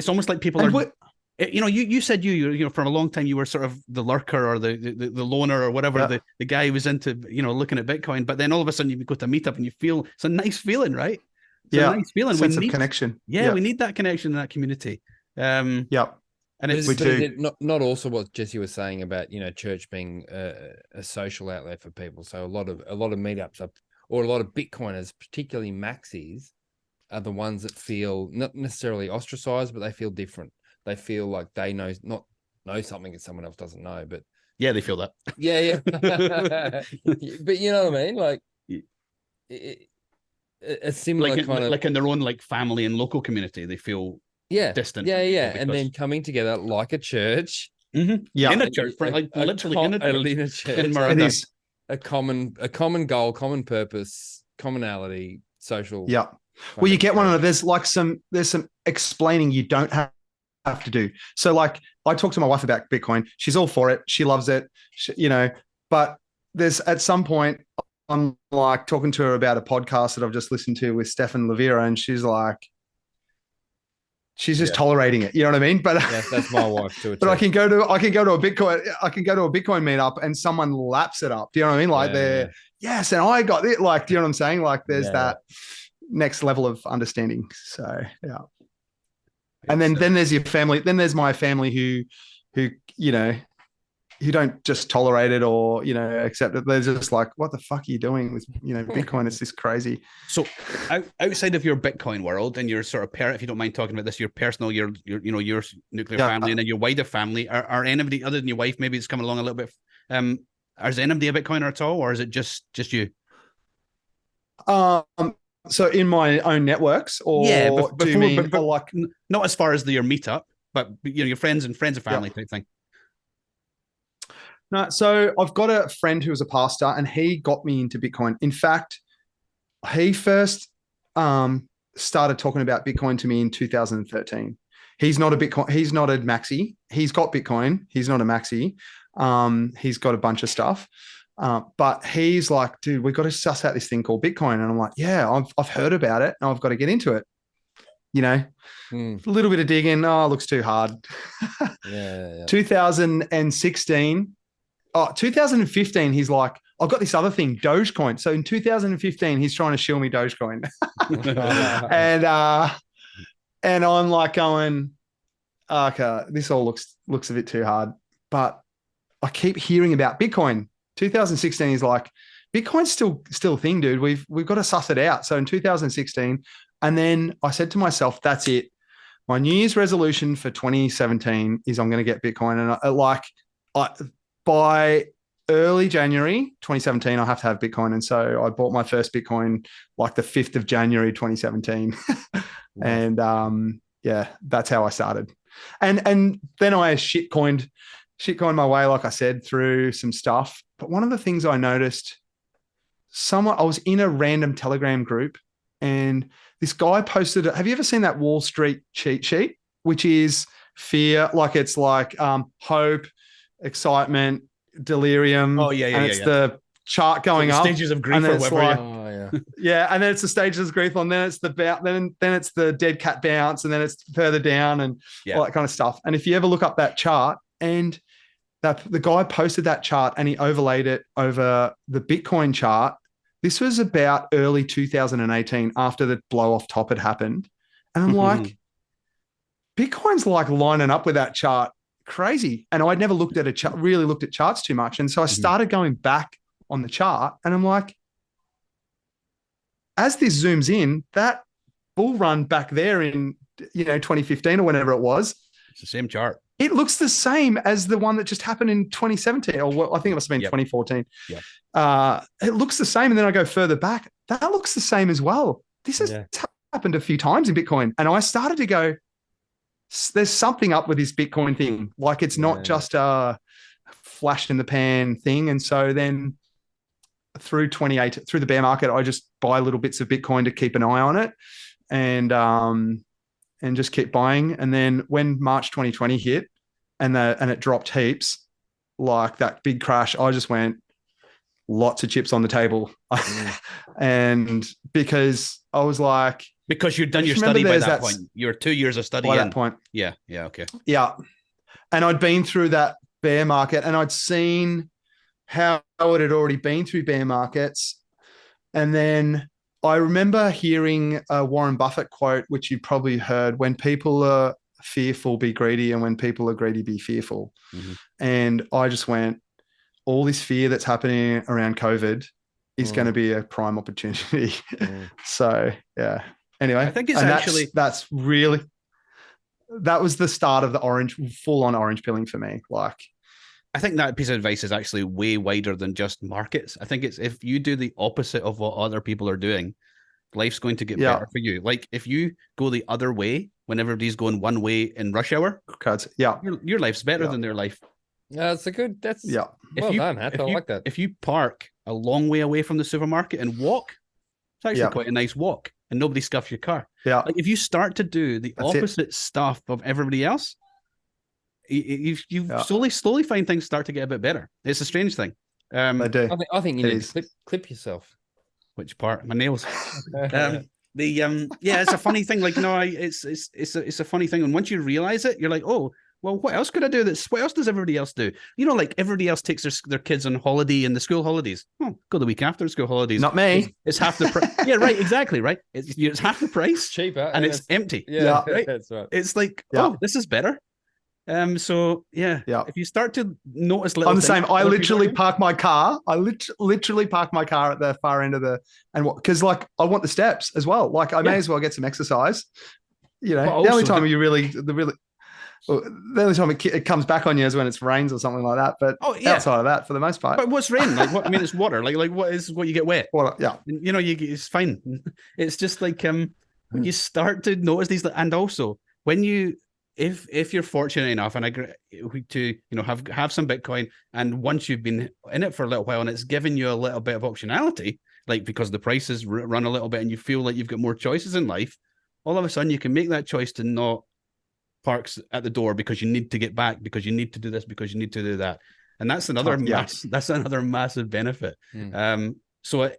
almost like people are. You said you for a long time you were sort of the lurker or the loner or whatever, the guy who was into looking at Bitcoin, but then all of a sudden you go to a meetup and you feel it's a nice feeling, right? It's a nice feeling. Sense of connection. We need that connection in that community. And it's not also what Jesse was saying about church being a social outlet for people. So a lot of meetups or a lot of Bitcoiners, particularly maxis, are the ones that feel not necessarily ostracized, but they feel different. They feel like they know something that someone else doesn't know, but they feel that. But you know what I mean? Like a similar kind of like in their own like family and local community, they feel distant. And then coming together like a church. In a church, literally in a church. It is a common goal, common purpose, commonality, social. Yeah. Well, you get one of there's some explaining you don't have to do. So like I talked to my wife about Bitcoin. She's all for it. She loves it. But there's at some point I'm like talking to her about a podcast that I've just listened to with Stefan Levera, and she's just tolerating it. You know what I mean? But that's my wife too. But I can go to a Bitcoin meetup and someone laps it up. Do you know what I mean? Like yes, and I got it. Like, do you know what I'm saying? Like there's that next level of understanding. So and then there's your family. Then there's my family who don't just tolerate it or accept it. They're just like, what the fuck are you doing with Bitcoin? It's just crazy. So outside of your Bitcoin world and your sort of if you don't mind talking about this, your personal, your nuclear family and then your wider family, are anybody other than your wife maybe it's coming along a little bit? Is anybody a Bitcoiner at all, or is it just you? So in my own networks, or do you mean like not as far as your meetup, but your friends and family type thing? No, so I've got a friend who was a pastor, and he got me into Bitcoin. In fact, he first started talking about Bitcoin to me in 2013. He's not a maxi. He's got Bitcoin. He's not a maxi. He's got a bunch of stuff. But he's like, dude, we've got to suss out this thing called Bitcoin. And I'm like, yeah, I've heard about it and I've got to get into it. A little bit of digging. Oh, it looks too hard. 2015, he's like, I've got this other thing, Dogecoin. So in 2015, he's trying to shill me Dogecoin. and I'm like going, okay, this all looks a bit too hard. But I keep hearing about Bitcoin. 2016 is like, Bitcoin's still a thing, dude. We've got to suss it out. So in 2016, and then I said to myself, that's it. My New Year's resolution for 2017 is I'm going to get Bitcoin. And by early January 2017, I have to have Bitcoin. And so I bought my first Bitcoin like the 5th of January 2017. And that's how I started. And then I shitcoined my way, like I said, through some stuff. But one of the things I noticed, I was in a random Telegram group, and this guy posted, have you ever seen that Wall Street cheat sheet, which is fear, like it's like hope, excitement, delirium. Oh, yeah. And it's the chart going up. Stages of grief or whatever. Yeah, and then it's the stages of grief, and then it's then it's the dead cat bounce, and then it's further down and all that kind of stuff. And if you ever look up that chart, and the guy posted that chart and he overlaid it over the Bitcoin chart. This was about early 2018 after the blow off top had happened. And I'm like, Bitcoin's like lining up with that chart. Crazy. And I'd never looked at really looked at charts too much. And so I started going back on the chart, and I'm like, as this zooms in, that bull run back there in 2015 or whenever it was, it's the same chart. It looks the same as the one that just happened in 2017, or I think it must have been 2014. It looks the same. And then I go further back. That looks the same as well. This has happened a few times in Bitcoin. And I started to go, there's something up with this Bitcoin thing. Like it's not just a flash in the pan thing. And so then through the bear market, I just buy little bits of Bitcoin to keep an eye on it. And just keep buying. And then when March 2020 hit and it dropped heaps, like that big crash, I just went lots of chips on the table. And because I was like, because you'd done your study by that point. You were 2 years of study by that point. Yeah. Okay. Yeah. And I'd been through that bear market, and I'd seen how it had already been through bear markets. And then I remember hearing a Warren Buffett quote, which you probably heard: when people are fearful, be greedy, and when people are greedy, be fearful. And I just went, all this fear that's happening around COVID is going to be a prime opportunity. So, yeah. Anyway, I think it's that was the start of the full-on orange pilling for me. Like, I think that piece of advice is actually way wider than just markets. I think it's if you do the opposite of what other people are doing, life's going to get better for you. Like if you go the other way when everybody's going one way in rush hour, your life's better than their life. That's done, Hat. I like that. If you park a long way away from the supermarket and walk, it's actually quite a nice walk, and nobody scuffs your car. Yeah. Like if you start to do the opposite stuff of everybody else, you slowly find things start to get a bit better. It's a strange thing. I do. I think you need to clip yourself. Which part? My nails. It's a funny thing. Like, no, it's a funny thing. And once you realize it, you're like, oh, well, what else could I do? What else does everybody else do? Like everybody else takes their kids on holiday in the school holidays. Oh, go the week after school holidays. Not me. It's half the price. Yeah, right. Exactly. Right. It's half the price. Cheaper. And it's empty. Yeah. Right? That's right. It's like, oh, this is better. If you start to notice little I'm the things, same. I literally park my car. I literally park my car at the far end of because like I want the steps as well. Like I may as well get some exercise. The only time the only time it comes back on you is when it rains or something like that. But outside of that, for the most part. But what's rain? Like what? I mean, it's water. Like what you get wet. Water, yeah. It's fine. It's just like when you start to notice these, and also when you. If you're fortunate enough, and I agree to have some Bitcoin, and once you've been in it for a little while, and it's given you a little bit of optionality, like because the prices run a little bit, and you feel like you've got more choices in life, all of a sudden you can make that choice to not park at the door because you need to get back, because you need to do this, because you need to do that, and that's another massive benefit. So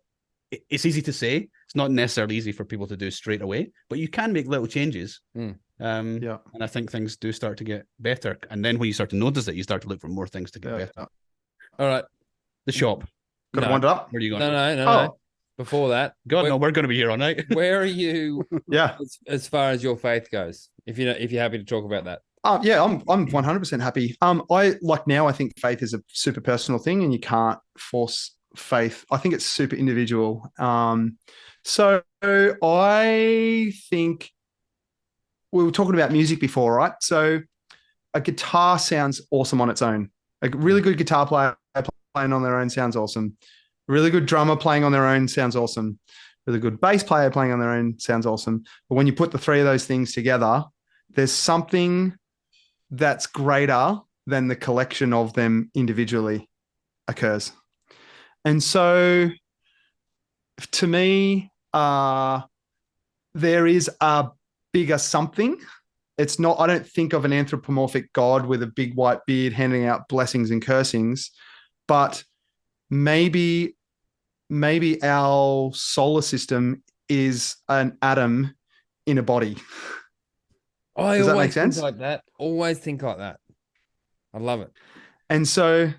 it's easy to say. It's not necessarily easy for people to do straight away, but you can make little changes. And I think things do start to get better. And then when you start to notice it, you start to look for more things to get better. All right. The shop. Got to wind up. Where are you going? No. Before that. No, we're going to be here all night. Where are you as far as your faith goes? If you're happy to talk about that. I'm 100% happy. I think faith is a super personal thing, and you can't force faith. I think it's super individual. So I think we were talking about music before, right? So a guitar sounds awesome on its own. A really good guitar player playing on their own sounds awesome. A really good drummer playing on their own sounds awesome. Really good bass player playing on their own sounds awesome. But when you put the three of those things together, there's something that's greater than the collection of them individually occurs. And so to me, there is a bigger something. It's not, I don't think of an anthropomorphic God with a big white beard handing out blessings and cursings, but maybe our solar system is an atom in a body. Does that make sense? Think like that. Always think like that. I love it. And so,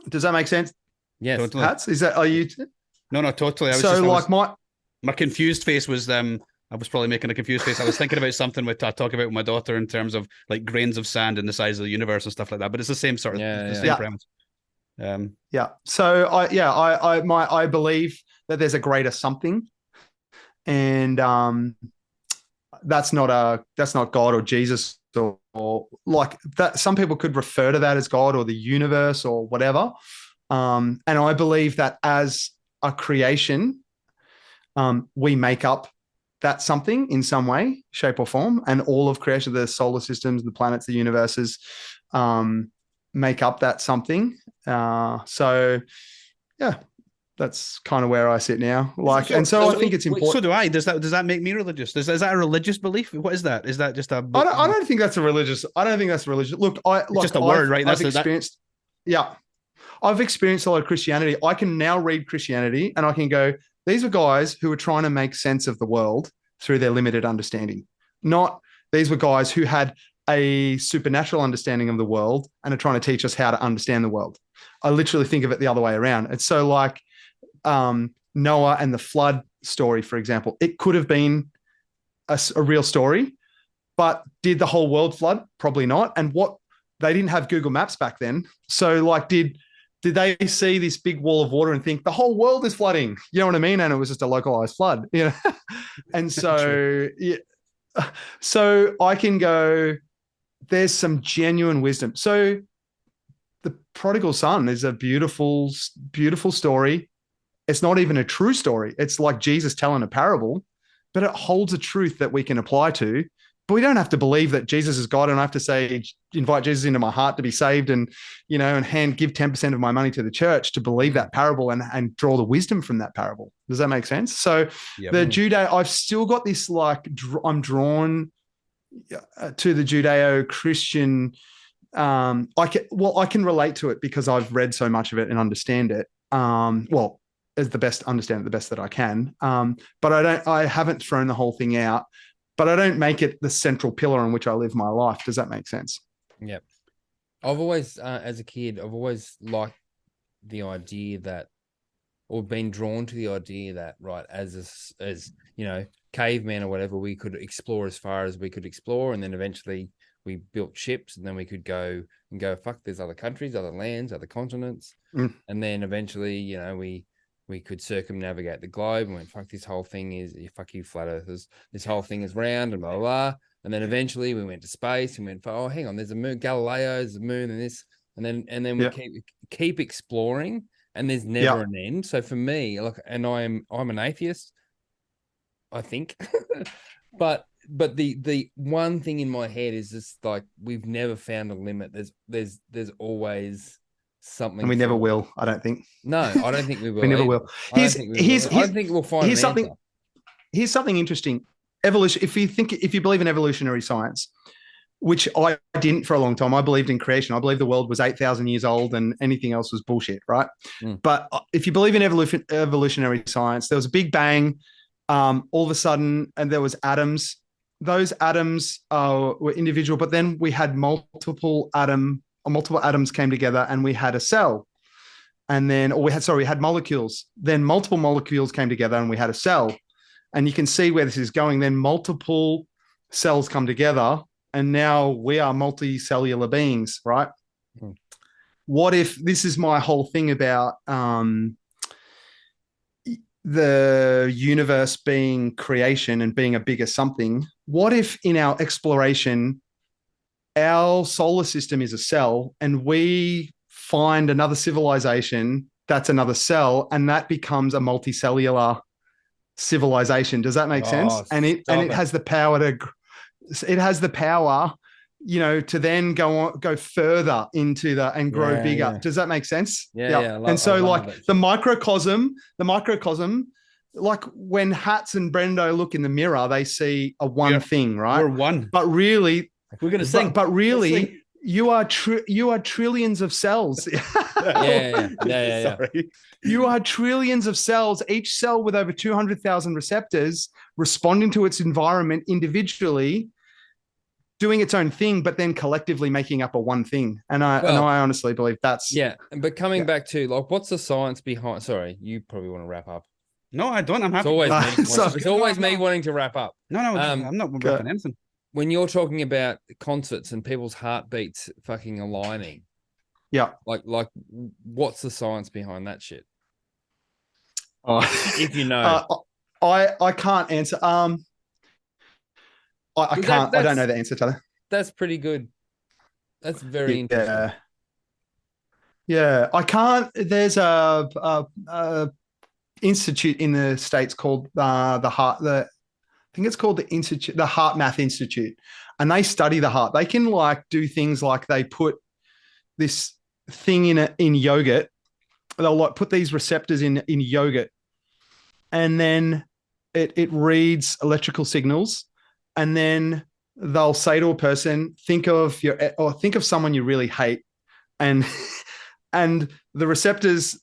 does that make sense? Yes. Totally. Hats? Is that, are you? No, totally. My confused face was, I was probably making a confused face. I was thinking about something I talk about with my daughter in terms of like grains of sand in the size of the universe and stuff like that. But it's the same sort of same premise. So I believe that there's a greater something, and that's not God or Jesus or like that. Some people could refer to that as God or the universe or whatever. And I believe that as a creation, we make up that something in some way, shape or form, and all of creation, the solar systems, the planets, the universes, make up that something. So yeah, that's kind of where I sit now. Like, I think it's important. So do I. Does that make me religious? Is that a religious belief? What is that? Is that just a? I don't think that's a religious. I don't think that's religious. Look, it's just a word, right? I've experienced. Yeah, I've experienced a lot of Christianity. I can now read Christianity and I can go, these were guys who were trying to make sense of the world through their limited understanding. Not these were guys who had a supernatural understanding of the world and are trying to teach us how to understand the world. I literally think of it the other way around. It's so like Noah and the flood story, for example. It could have been a real story, but did the whole world flood? Probably not. And they didn't have Google Maps back then. So like, did they see this big wall of water and think the whole world is flooding? You know what I mean? And it was just a localized flood, you know? And so, so I can go, there's some genuine wisdom. So the prodigal son is a beautiful, beautiful story. It's not even a true story. It's like Jesus telling a parable, but it holds a truth that we can apply to. But we don't have to believe that Jesus is God. And I have to say, invite Jesus into my heart to be saved and, you know, and give 10% of my money to the church to believe that parable and draw the wisdom from that parable. Does that make sense? So I've still got this, like, I'm drawn to the Judeo-Christian. I can relate to it because I've read so much of it and understand it. As the best that I can. But I haven't thrown the whole thing out. But I don't make it the central pillar on which I live my life. Does that make sense? Yep. I've always, as a kid, I've always liked the idea that, or been drawn to the idea that, right, as you know, cavemen or whatever, we could explore as far as we could explore, and then eventually we built ships, and then we could go, fuck, there's other countries, other lands, other continents, and then eventually, you know, we could circumnavigate the globe and went, fuck, this whole thing is, fuck you, flat earthers. This whole thing is round and blah, blah, blah. And then eventually we went to space and went, oh, hang on, there's a moon, Galileo, there's a moon and this. And then we keep exploring, and there's never an end. So for me, like, and I'm an atheist, I think. but the one thing in my head is just like, we've never found a limit. There's always something, and we never will. I don't think. No, I don't think we will. We never will. I don't think we'll find an answer. Here's something interesting. Evolution. If you believe in evolutionary science, which I didn't for a long time, I believed in creation. I believed the world was 8,000 years old and anything else was bullshit, right? But if you believe in evolutionary science, there was a big bang, all of a sudden, and there was atoms. Those atoms were individual, but then we had multiple atoms came together and we had a cell. And then, we had molecules. Then multiple molecules came together and we had a cell. And you can see where this is going. Then multiple cells come together and now we are multicellular beings, right? what if this is my whole thing about the universe being creation and being a bigger something? What if in our exploration, our solar system is a cell and we find another civilization that's another cell, and that becomes a multicellular civilization? Does that make sense? And it has the power to then go further into and grow bigger. Yeah. Does that make sense? Yeah. And so like the microcosm, like when Hats and Brendo look in the mirror, they see a one thing, right? We're one. But really, we're going to sing. But really, you are trillions of cells. Yeah. Sorry. You are trillions of cells, each cell with over 200,000 receptors responding to its environment individually, doing its own thing, but then collectively making up a one thing. And I honestly believe that's... Yeah, but coming back to, like, what's the science behind... Sorry, you probably want to wrap up. No, I don't. I'm happy. It's always me wanting to wrap up. No, I'm not wrapping anything. When you're talking about concerts and people's heartbeats fucking aligning, like what's the science behind that shit? If you know, I can't answer. I can't. I don't know the answer to that. That's pretty good. That's very interesting. Yeah. I can't. There's a institute in the States called I think it's called the Heart Math Institute, and they study the heart. They can do things like they put this thing in yogurt. They'll put these receptors in yogurt, and then it reads electrical signals, and then they'll say to a person, think of someone you really hate, and the receptors,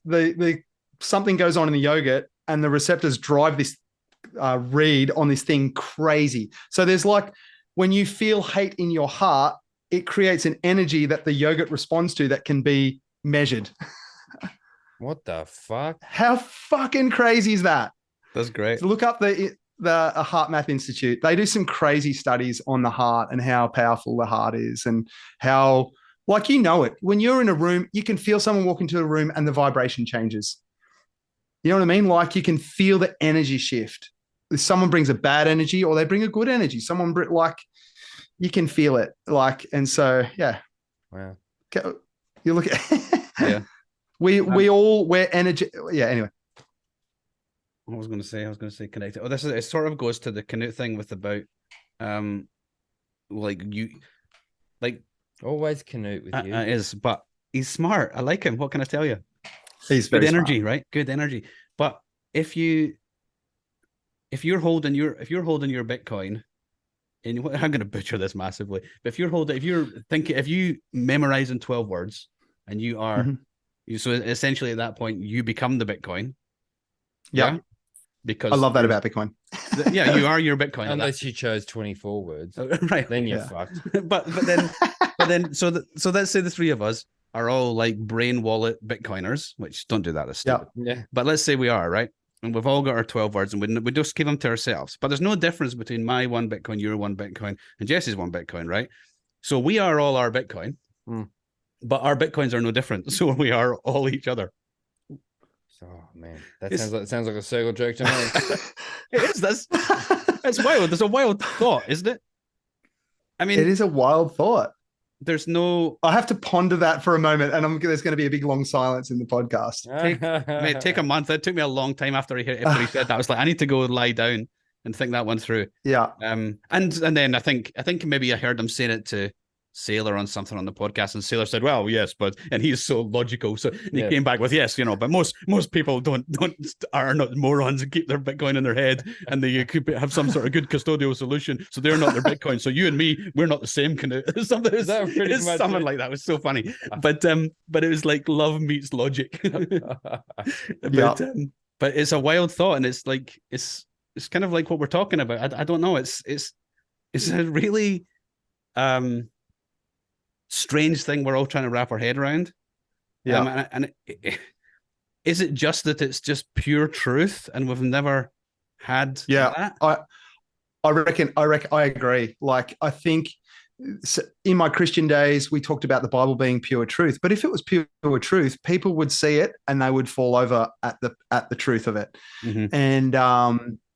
something goes on in the yogurt, and the receptors drive this read on this thing crazy. So there's when you feel hate in your heart, it creates an energy that the yogurt responds to that can be measured. What the fuck? How fucking crazy is that? That's great. So look up the Heart Math Institute. They do some crazy studies on the heart and how powerful the heart is, and how, it. When you're in a room, you can feel someone walk into a room and the vibration changes. You know what I mean? You can feel the energy shift. If someone brings a bad energy or they bring a good energy, you can feel it. And so, yeah. Wow. You look at, we're energy. Yeah. Anyway. I was going to say connected. It sort of goes to the Canute thing with about, always Canute with you. Is, but he's smart. I like him. What can I tell you? He's very good energy, smart. Right? Good energy. But if you're holding your Bitcoin, and I'm going to butcher this massively, but if you memorize in 12 words, and you are, so essentially at that point you become the Bitcoin. Yeah. Because I love that about Bitcoin. Yeah, you are your Bitcoin. Unless you chose 24 words, right? Then you're fucked. but then so let's say the three of us are all brain wallet Bitcoiners, which don't do that. That's stupid. Yeah. But let's say we are, right? And we've all got our 12 words, and we just give them to ourselves. But there's no difference between my one Bitcoin, your one Bitcoin, and Jesse's one Bitcoin, right? So we are all our Bitcoin, but our Bitcoins are no different. So we are all each other. Oh man, that sounds like a circle jerk to me. It is. That's wild. There's a wild thought, isn't it? I mean, it is a wild thought. There's no. I have to ponder that for a moment, and there's going to be a big long silence in the podcast. Take a month. It took me a long time after he said that. I was like, I need to go lie down and think that one through. Yeah. And then I think maybe I heard him saying it to Sailor on something on the podcast, and Sailor said, "Well, yes, but," and he's so logical, so he came back with, "Yes, but most people are not morons and keep their Bitcoin in their head, and they could have some sort of good custodial solution, so they're not their Bitcoin. So you and me, we're not the same kind of something like that." It was so funny, but it was like love meets logic. But it's a wild thought, and it's like it's kind of like what we're talking about. I don't know. It's a really strange thing we're all trying to wrap our head around. Is it just that it's just pure truth and we've never had that? I reckon I agree. I think in my Christian days, we talked about the Bible being pure truth. But if it was pure truth, people would see it and they would fall over at the truth of it.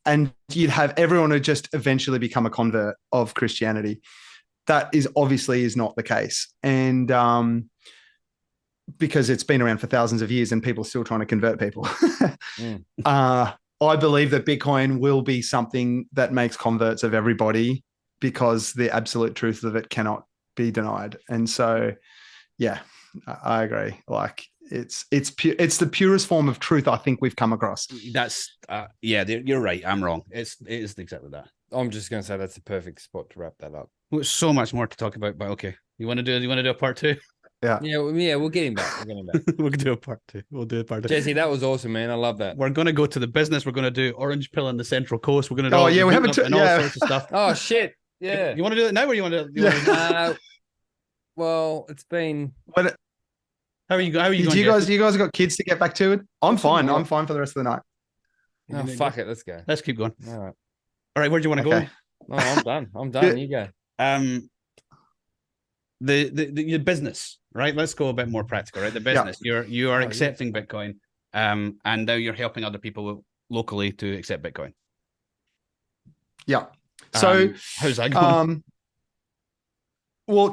And you'd have everyone who just eventually become a convert of Christianity. That is not the case. And because it's been around for thousands of years and people are still trying to convert people. I believe that Bitcoin will be something that makes converts of everybody because the absolute truth of it cannot be denied. And so, yeah, I agree. Like it's the purest form of truth I think we've come across. That's you're right. I'm wrong. It is exactly that. I'm just going to say that's a perfect spot to wrap that up. Well, there's so much more to talk about, but okay. You want to do a part 2? Yeah. We'll get him back. We'll do a part 2. We'll do a part 2. Jesse, that was awesome, man. I love that. We're going to go to the business. We're going to do Orange Pill on the Central Coast. We're going to do we haven't and all sorts of stuff. Oh shit. Yeah. You want to do it now or you want to well, it's been How are you going? Do you guys got kids to get back to it? I'm fine. I'm fine for the rest of the night. Oh, fuck it. Let's go. Let's keep going. All right. Where do you want to go? No, I'm done. I'm done. You go. The business, right? Let's go a bit more practical, right? The business. You are accepting Bitcoin, and now you're helping other people locally to accept Bitcoin. Yeah. So how's that going? Well,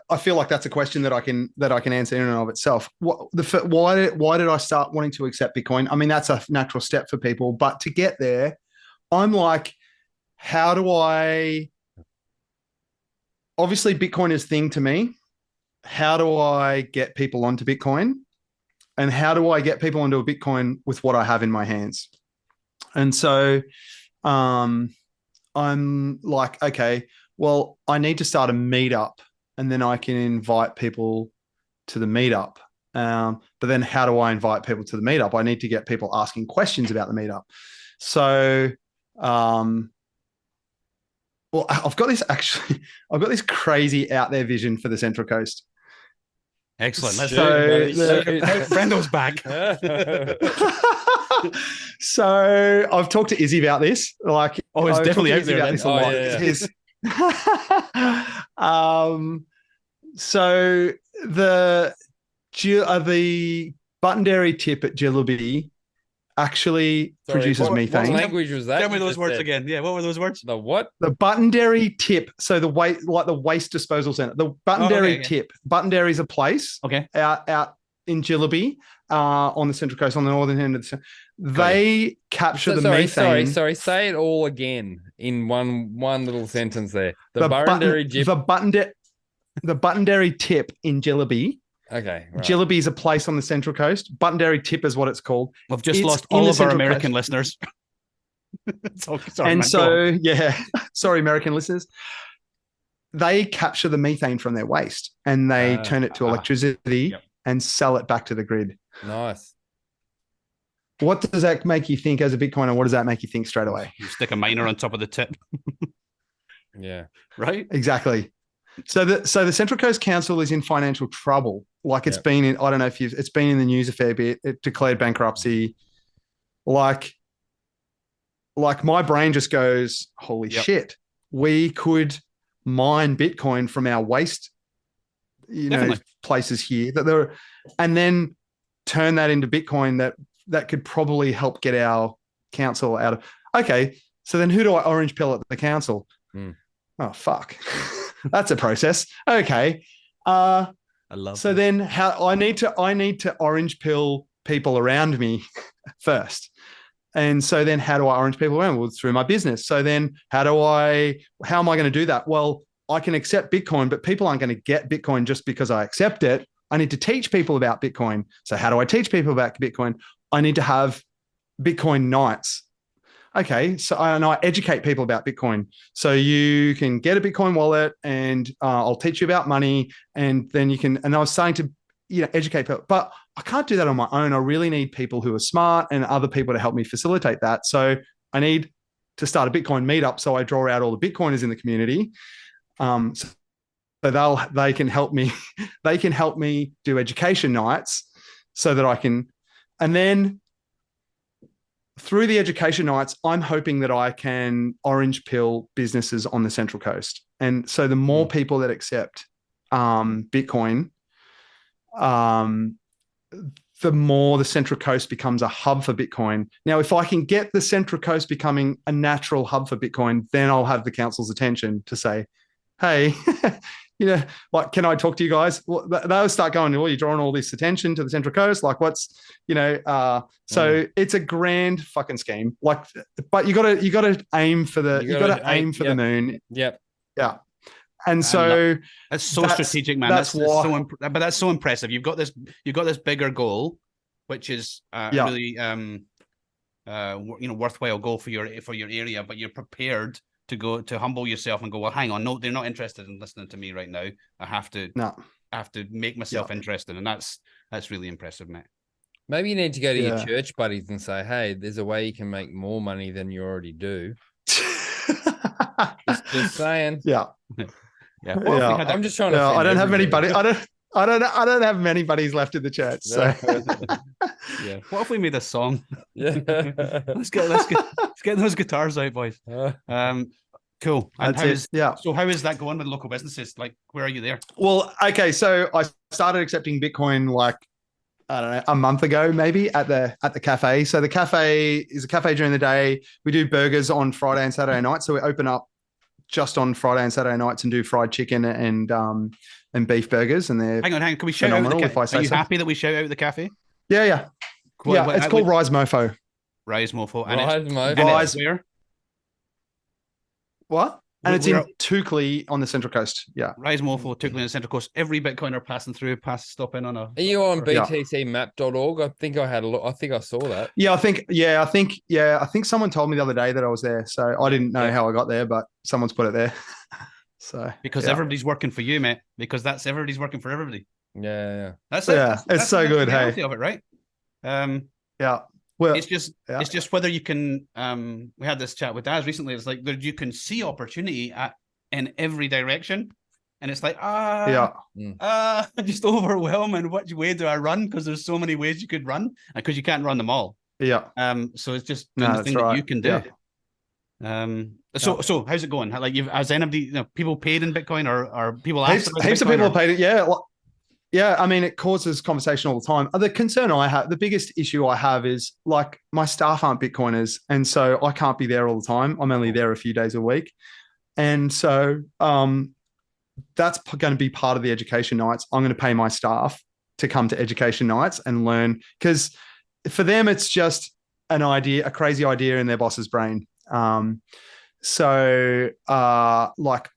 I feel like that's a question that I can answer in and of itself. Why did I start wanting to accept Bitcoin? I mean, that's a natural step for people, but to get there, I'm like, how do I? Obviously, Bitcoin is a thing to me. How do I get people onto Bitcoin? And how do I get people onto a Bitcoin with what I have in my hands? And so I'm like, okay, well, I need to start a meetup and then I can invite people to the meetup. But then how do I invite people to the meetup? I need to get people asking questions about the meetup. So, well, I've got this crazy out there vision for the Central Coast. Excellent. Let's Brendo's back. So I've talked to Izzy about this. Like, it's definitely out there. So the Buttonderry tip at Jillaby actually produces methane. What language was that? Tell me those words again. Yeah, what were those words? The what? The Buttonderry tip. So the waste disposal center. The Buttonderry tip. Buttonderry is a place out in Jillaby on the Central Coast, on the northern end of the. They capture the methane. Sorry. Say it all again in one little sentence there. The Buttonderry tip in Jillaby. Okay. Right. Jillaby is a place on the Central Coast. Buttonderry tip is what it's called. We've just lost all of our American listeners. Sorry, American listeners. They capture the methane from their waste and they turn it to electricity and sell it back to the grid. Nice. What does that make you think as a Bitcoiner? What does that make you think straight away? You stick a miner on top of the tip. Yeah. Right? Exactly. So the Central Coast Council is in financial trouble. Like it's been in, I don't know if it's been in the news a fair bit. It declared bankruptcy. Like my brain just goes, holy shit, we could mine Bitcoin from our waste, places here and then turn that into Bitcoin that could probably help get our council out of. Okay. So then who do I orange pill at the council? Oh, fuck. That's a process. Okay. I love so that. Then how I need to orange pill people around me first. And so then how do I orange people around? Well, through my business. So then how am I going to do that? Well, I can accept Bitcoin, but people aren't going to get Bitcoin just because I accept it. I need to teach people about Bitcoin. So how do I teach people about Bitcoin? I need to have Bitcoin nights. Okay, so I educate people about Bitcoin. So you can get a Bitcoin wallet and I'll teach you about money and then you can, and I was starting to, educate people, but I can't do that on my own. I really need people who are smart and other people to help me facilitate that. So I need to start a Bitcoin meetup. So I draw out all the Bitcoiners in the community. So they can help me, do education nights so that I can, and then through the education nights, I'm hoping that I can orange pill businesses on the Central Coast. And so the more people that accept Bitcoin, the more the Central Coast becomes a hub for Bitcoin. Now, if I can get the Central Coast becoming a natural hub for Bitcoin, then I'll have the council's attention to say, hey, like, can I talk to you guys? Well, they'll start going, well, you're drawing all this attention to the Central Coast. Like, what's, so it's a grand fucking scheme. Like, but you gotta aim for the moon. Yep. Yeah. And so that's so strategic, man. That's so impressive. You've got this bigger goal, which is really worthwhile goal for your area, but you're prepared to humble yourself and go, well, hang on, no, they're not interested in listening to me right now. I have to make myself interested, and that's really impressive, mate. Maybe you need to go to your church buddies and say, hey, there's a way you can make more money than you already do. just saying. Yeah. Yeah. I'm just trying to. I don't have many buddies. I don't have many buddies left in the church. So. Yeah. What if we made a song? Yeah. let's get those guitars out, boys. Cool. And so how is that going with local businesses? Like, where are you there? Well, okay. So I started accepting Bitcoin like, I don't know, a month ago, maybe at the cafe. So the cafe is a cafe during the day. We do burgers on Friday and Saturday night. So we open up just on Friday and Saturday nights and do fried chicken and beef burgers. And they're hang on. Can we shout out the cafe? Are you happy that we shout out the cafe? Yeah. Cool. Yeah, it's called Rise Mofo. Rise Mofo. Rise where? What? And it's in Toukley on the Central Coast. Yeah. Rise Mofo, Toukley on the Central Coast. Every Bitcoiner passing through, stop in on a. Are you on btcmap.org? I think I had a look. I think I saw that. Yeah, I think someone told me the other day that I was there. So I didn't know how I got there, but someone's put it there. So because everybody's working for you, mate. Because everybody's working for everybody. Yeah. That's it. Yeah, it's so good. Hey. Of it, right? Yeah. Well, it's just whether you can. We had this chat with Daz recently. It's like you can see opportunity in every direction, and it's like just overwhelming. Which way do I run? Because there's so many ways you could run, and because you can't run them all. Yeah. So it's just doing the thing that you can do. Yeah. So how's it going? Like, has anybody, people paid in Bitcoin or people asked? Heaps of people have paid it. Yeah. Yeah, I mean, it causes conversation all the time. The concern I have, the biggest issue I have is like my staff aren't Bitcoiners. And so I can't be there all the time. I'm only there a few days a week. And so that's going to be part of the education nights. I'm going to pay my staff to come to education nights and learn, because for them, it's just an idea, a crazy idea in their boss's brain. But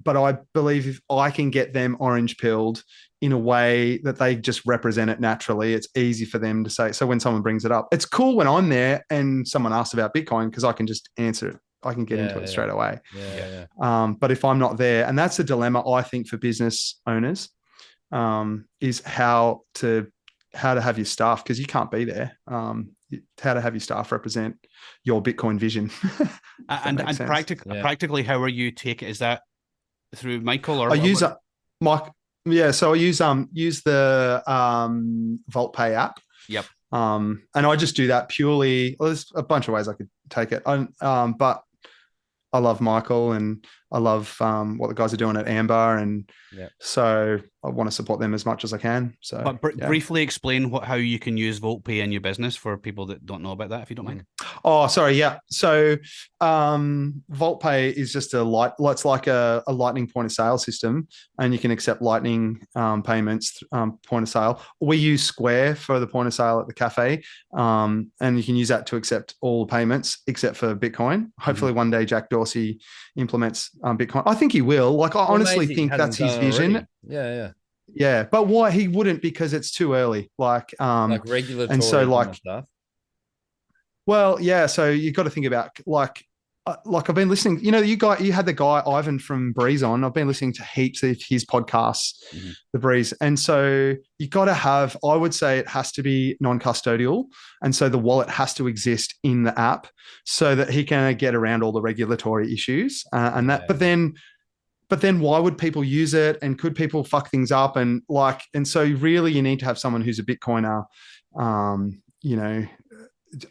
I believe if I can get them orange pilled in a way that they just represent it naturally, it's easy for them to say. So when someone brings it up, it's cool when I'm there and someone asks about Bitcoin, because I can just answer it. I can get into it straight away. But if I'm not there, and that's a dilemma, I think, for business owners, is how to have your staff, because you can't be there. How to have your staff represent your Bitcoin vision. and practically, how are you take it? Is that through Michael or I use Mike? Yeah, so I use the Vault Pay app. Yep. And I just do that purely. Well, there's a bunch of ways I could take it. But I love Michael and I love what the guys are doing at Amber, and so I want to support them as much as I can. So, but briefly explain how you can use VaultPay in your business for people that don't know about that, if you don't mind. Oh, sorry. Yeah. So VaultPay is just it's like a Lightning point of sale system, and you can accept Lightning payments point of sale. We use Square for the point of sale at the cafe, and you can use that to accept all payments except for Bitcoin. Hopefully one day Jack Dorsey implements Bitcoin. I think he will. Like, I honestly think that's his vision. Yeah. But why he wouldn't? Because it's too early. Like regulatory and so like stuff. Well, yeah. So you've got to think about like I've been listening. You had the guy Ivan from Breeze on. I've been listening to heaps of his podcasts, the Breeze, and so you got to have. I would say it has to be non-custodial, and so the wallet has to exist in the app so that he can get around all the regulatory issues and that. But then why would people use it? And could people fuck things up? And so really you need to have someone who's a Bitcoiner,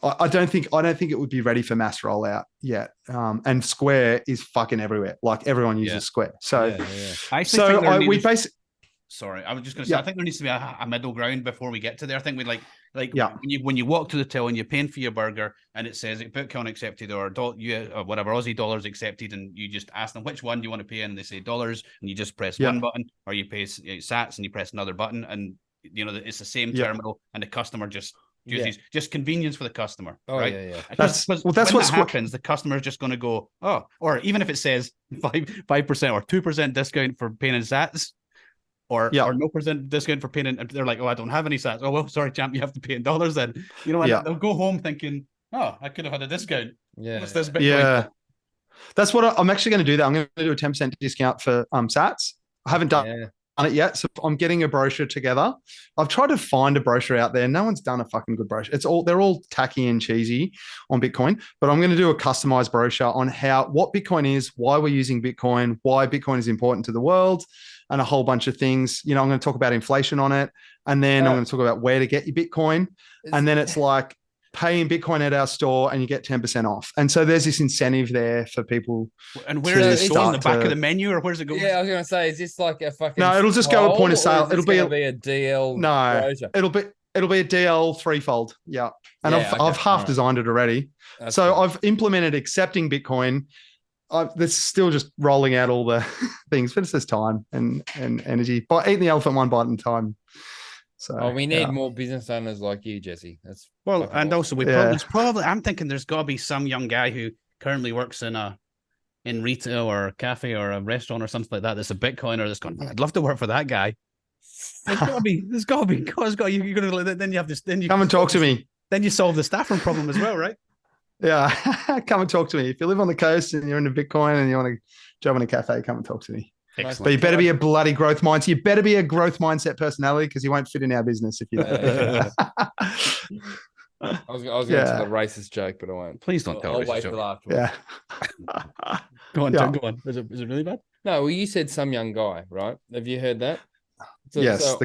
I don't think it would be ready for mass rollout yet. And Square is fucking everywhere. Like everyone uses Square. So, I actually think we basically. Sorry, I was just going to say. I think there needs to be a middle ground before we get to there. I think we like when you walk to the till and you're paying for your burger and it says Bitcoin accepted or whatever Aussie dollars accepted, and you just ask them which one do you want to pay in, and they say dollars, and you just press one button, or you pay Sats and you press another button, and it's the same terminal, and the customer just convenience for the customer. Right? That's what happens. The customer is just going to go, or even if it says 5% or 2% discount for paying in Sats. Or no percent discount for paying, and they're like, I don't have any Sats. Oh, well, sorry, champ, you have to pay in dollars then. They'll go home thinking, I could have had a discount. What's this Bitcoin? That's what I'm actually going to do. That I'm going to do a 10% discount for Sats. I haven't done it yet, so I'm getting a brochure together. I've tried to find a brochure out there. No one's done a fucking good brochure. They're all tacky and cheesy on Bitcoin, but I'm going to do a customized brochure on what Bitcoin is, why we're using Bitcoin, why Bitcoin is important to the world, and a whole bunch of things. I'm going to talk about inflation on it. And then I'm going to talk about where to get your Bitcoin. And then it's like pay in Bitcoin at our store and you get 10% off. And so there's this incentive there for people. And where is it on the back of the menu, or where's it going? Yeah, I was going to say, is this like a fucking... No, it'll just go at point of sale. It'll be a DL. No, brochure? It'll be a DL threefold. Yeah. And I've half designed it already. That's cool. I've implemented accepting Bitcoin. This is still just rolling out all the things, but it's just time and energy. But eating the elephant one bite at a time. So we need more business owners like you, Jesse. That's and also probably I'm thinking there's got to be some young guy who currently works in retail or a cafe or a restaurant or something like that. That's a Bitcoiner that's going, I'd love to work for that guy. There's got to be. You're gonna then you have this. Then you come and talk to me. Then you solve the staff room problem as well, right? Yeah, come and talk to me. If you live on the coast and you're into Bitcoin and you want to job in a cafe, come and talk to me. Excellent. But you better be a bloody growth mindset. You better be a growth mindset personality because you won't fit in our business if you don't. I was going to tell a racist joke, but I won't. Please don't tell. I'll wait till afterwards. Yeah. Go on, John, go on. Is it really bad? No, well, you said some young guy, right? Have you heard that? Yes.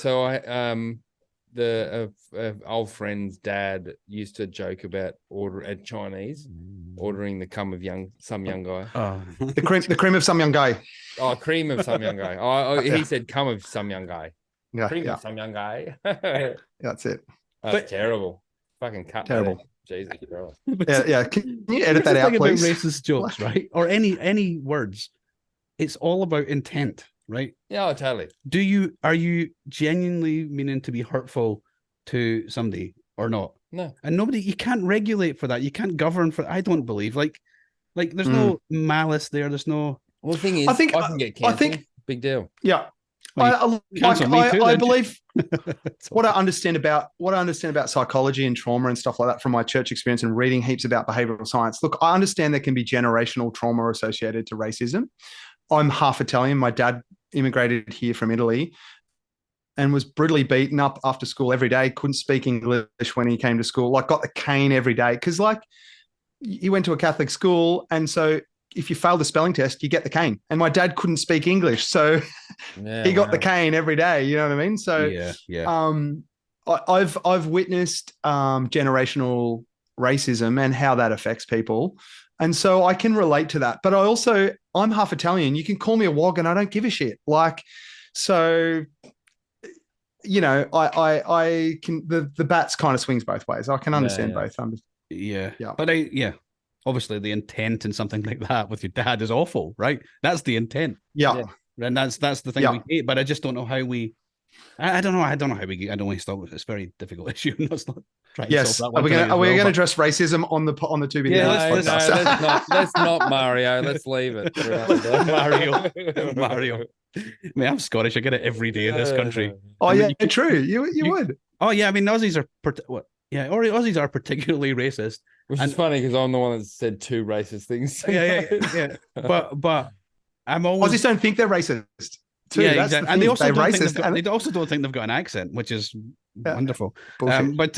So I the old friend's dad used to joke about ordering the cum of some young guy. Oh. the cream of some young guy. Oh, cream of some young guy. He said cum of some young guy. Yeah, cream of some young guy. That's it. That's terrible. Fucking cut. Terrible. Jesus. Yeah. Can you edit that out, please? About racist jokes, right? Or any words. It's all about intent. Right? Yeah, totally. Are you genuinely meaning to be hurtful to somebody or not? No. And you can't regulate for that. You can't govern for. I don't believe like there's no malice there. There's no. Well, the thing is, I can get cancelled. Big deal. Yeah. I believe what I understand about psychology and trauma and stuff like that from my church experience and reading heaps about behavioral science. Look, I understand there can be generational trauma associated to racism. I'm half Italian. My dad immigrated here from Italy and was brutally beaten up after school every day. Couldn't speak English when he came to school. Like got the cane every day because he went to a Catholic school, and so if you fail the spelling test, you get the cane. And my dad couldn't speak English, so he got the cane every day. You know what I mean? So I've witnessed generational racism and how that affects people. And so I can relate to that. But I'm half Italian. You can call me a wog and I don't give a shit. I can, the bats kind of swings both ways. I can understand both. Yeah. But obviously the intent in something like that with your dad is awful, right? That's the intent. Yeah. And that's the thing we hate, but I just don't know how we, I don't know how we, I don't want to stop with this very difficult issue. Let's not try to solve that one. Are we going to address racism on the 2BD? Let's not, Mario. Let's leave it. Mario. I mean, I'm Scottish. I get it every day in this country. Oh, yeah, true. You would. Oh, yeah. I mean, Aussies are Aussies are particularly racist. Which is funny because I'm the one that said two racist things. Yeah. But I'm always... Aussies don't think they're racist. Too. Yeah, exactly. And they also don't think they've got an accent, which is wonderful. But it's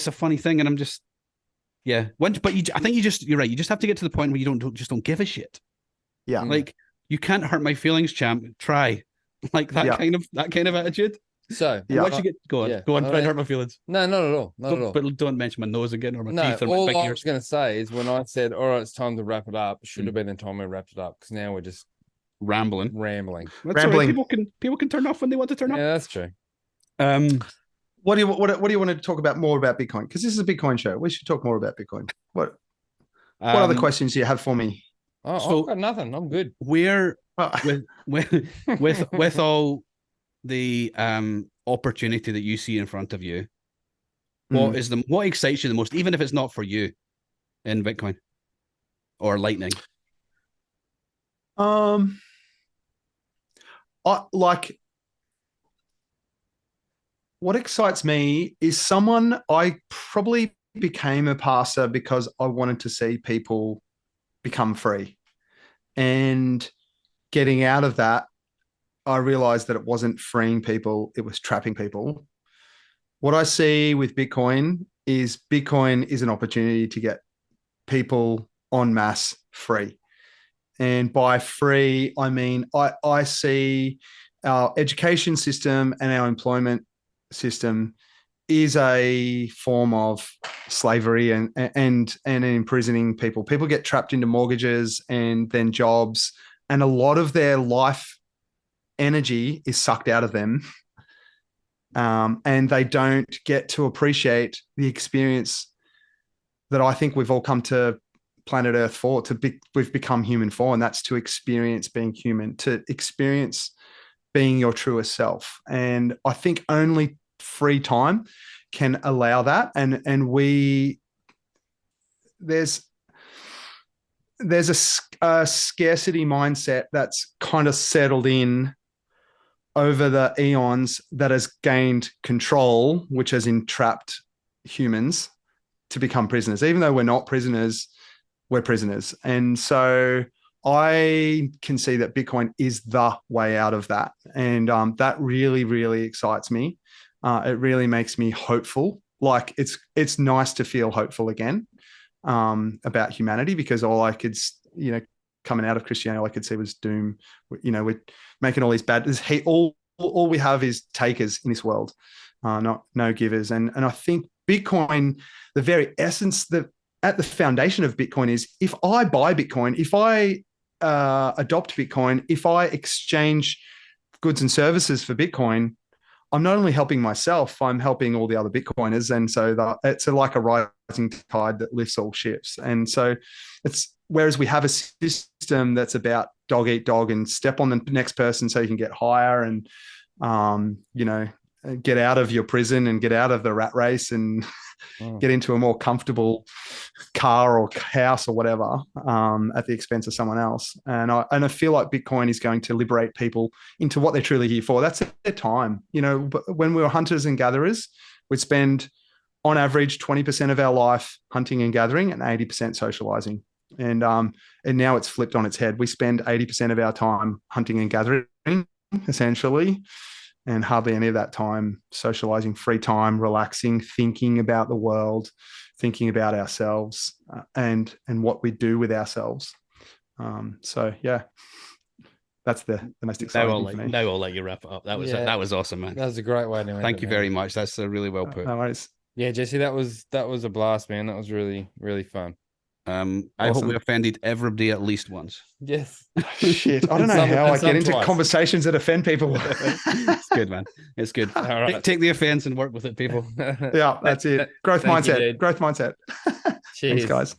a funny thing, and I'm just I think you're right. You just have to get to the point where you don't give a shit. Yeah, like you can't hurt my feelings, champ. Try like that kind of attitude. So Yeah. Once you get go on, yeah. go on, try Alright. and hurt my feelings. No, not at all. Not at all. But don't mention my nose again or my No, teeth or my all big I ears. was going to say is when I said, all right, it's time to wrap it up, should have been the time we wrapped it up because now we're just Rambling. rambling. That's all right. People can turn off when they want to turn off. Yeah, that's true. What do you want to talk about more about Bitcoin? Because this is a Bitcoin show. We should talk more about Bitcoin. What other questions do you have for me? Oh, So- I've got nothing. I'm good. Where Oh, with all the opportunity that you see in front of you, what excites you the most, even if it's not for you, in Bitcoin or Lightning? What excites me is I probably became a pastor because I wanted to see people become free. And getting out of that, I realized that it wasn't freeing people, it was trapping people. What I see with Bitcoin is an opportunity to get people en masse free. And by free, I mean, I see our education system and our employment system is a form of slavery and imprisoning people. People get trapped into mortgages and then jobs, and a lot of their life energy is sucked out of them. And they don't get to appreciate the experience that I think we've all come to planet Earth for, we've become human for, and that's to experience being human, to experience being your truest self. And I think only free time can allow that. And there's a scarcity mindset that's kind of settled in over the eons that has gained control, which has entrapped humans to become prisoners. Even though we're not prisoners, we're prisoners. And so I can see that Bitcoin is the way out of that. And that really, really excites me. It really makes me hopeful. Like it's nice to feel hopeful again about humanity, because all I could, coming out of Christianity, all I could see was doom. We're making all these bad. All we have is takers in this world, no givers. And I think Bitcoin, the very essence, at the foundation of Bitcoin is, if I buy Bitcoin, if I adopt Bitcoin, if I exchange goods and services for Bitcoin, I'm not only helping myself, I'm helping all the other Bitcoiners. And so it's like a rising tide that lifts all ships. And so whereas we have a system that's about dog eat dog and step on the next person so you can get higher and, get out of your prison and get out of the rat race and get into a more comfortable car or house or whatever at the expense of someone else. And I feel like Bitcoin is going to liberate people into what they're truly here for. That's their time. When we were hunters and gatherers, we'd spend on average 20% of our life hunting and gathering and 80% socializing. And now it's flipped on its head. We spend 80% of our time hunting and gathering, essentially, and hardly any of that time socializing, free time, relaxing, thinking about the world, thinking about ourselves and what we do with ourselves. So yeah, that's the most exciting thing for me. Now I'll let you wrap it up. That was awesome, man. That was a great way to end Thank it, you man. very much. That's really well put. No worries. Yeah, Jesse, that was a blast, man. That was really, really fun. I hope we offended everybody at least once. Yes. Shit, I don't know how I get into conversations that offend people. It's good, man. It's good. All right. Take the offense and work with it, people. Yeah, that's it. Growth mindset. You, Growth mindset. Cheers. Thanks, guys.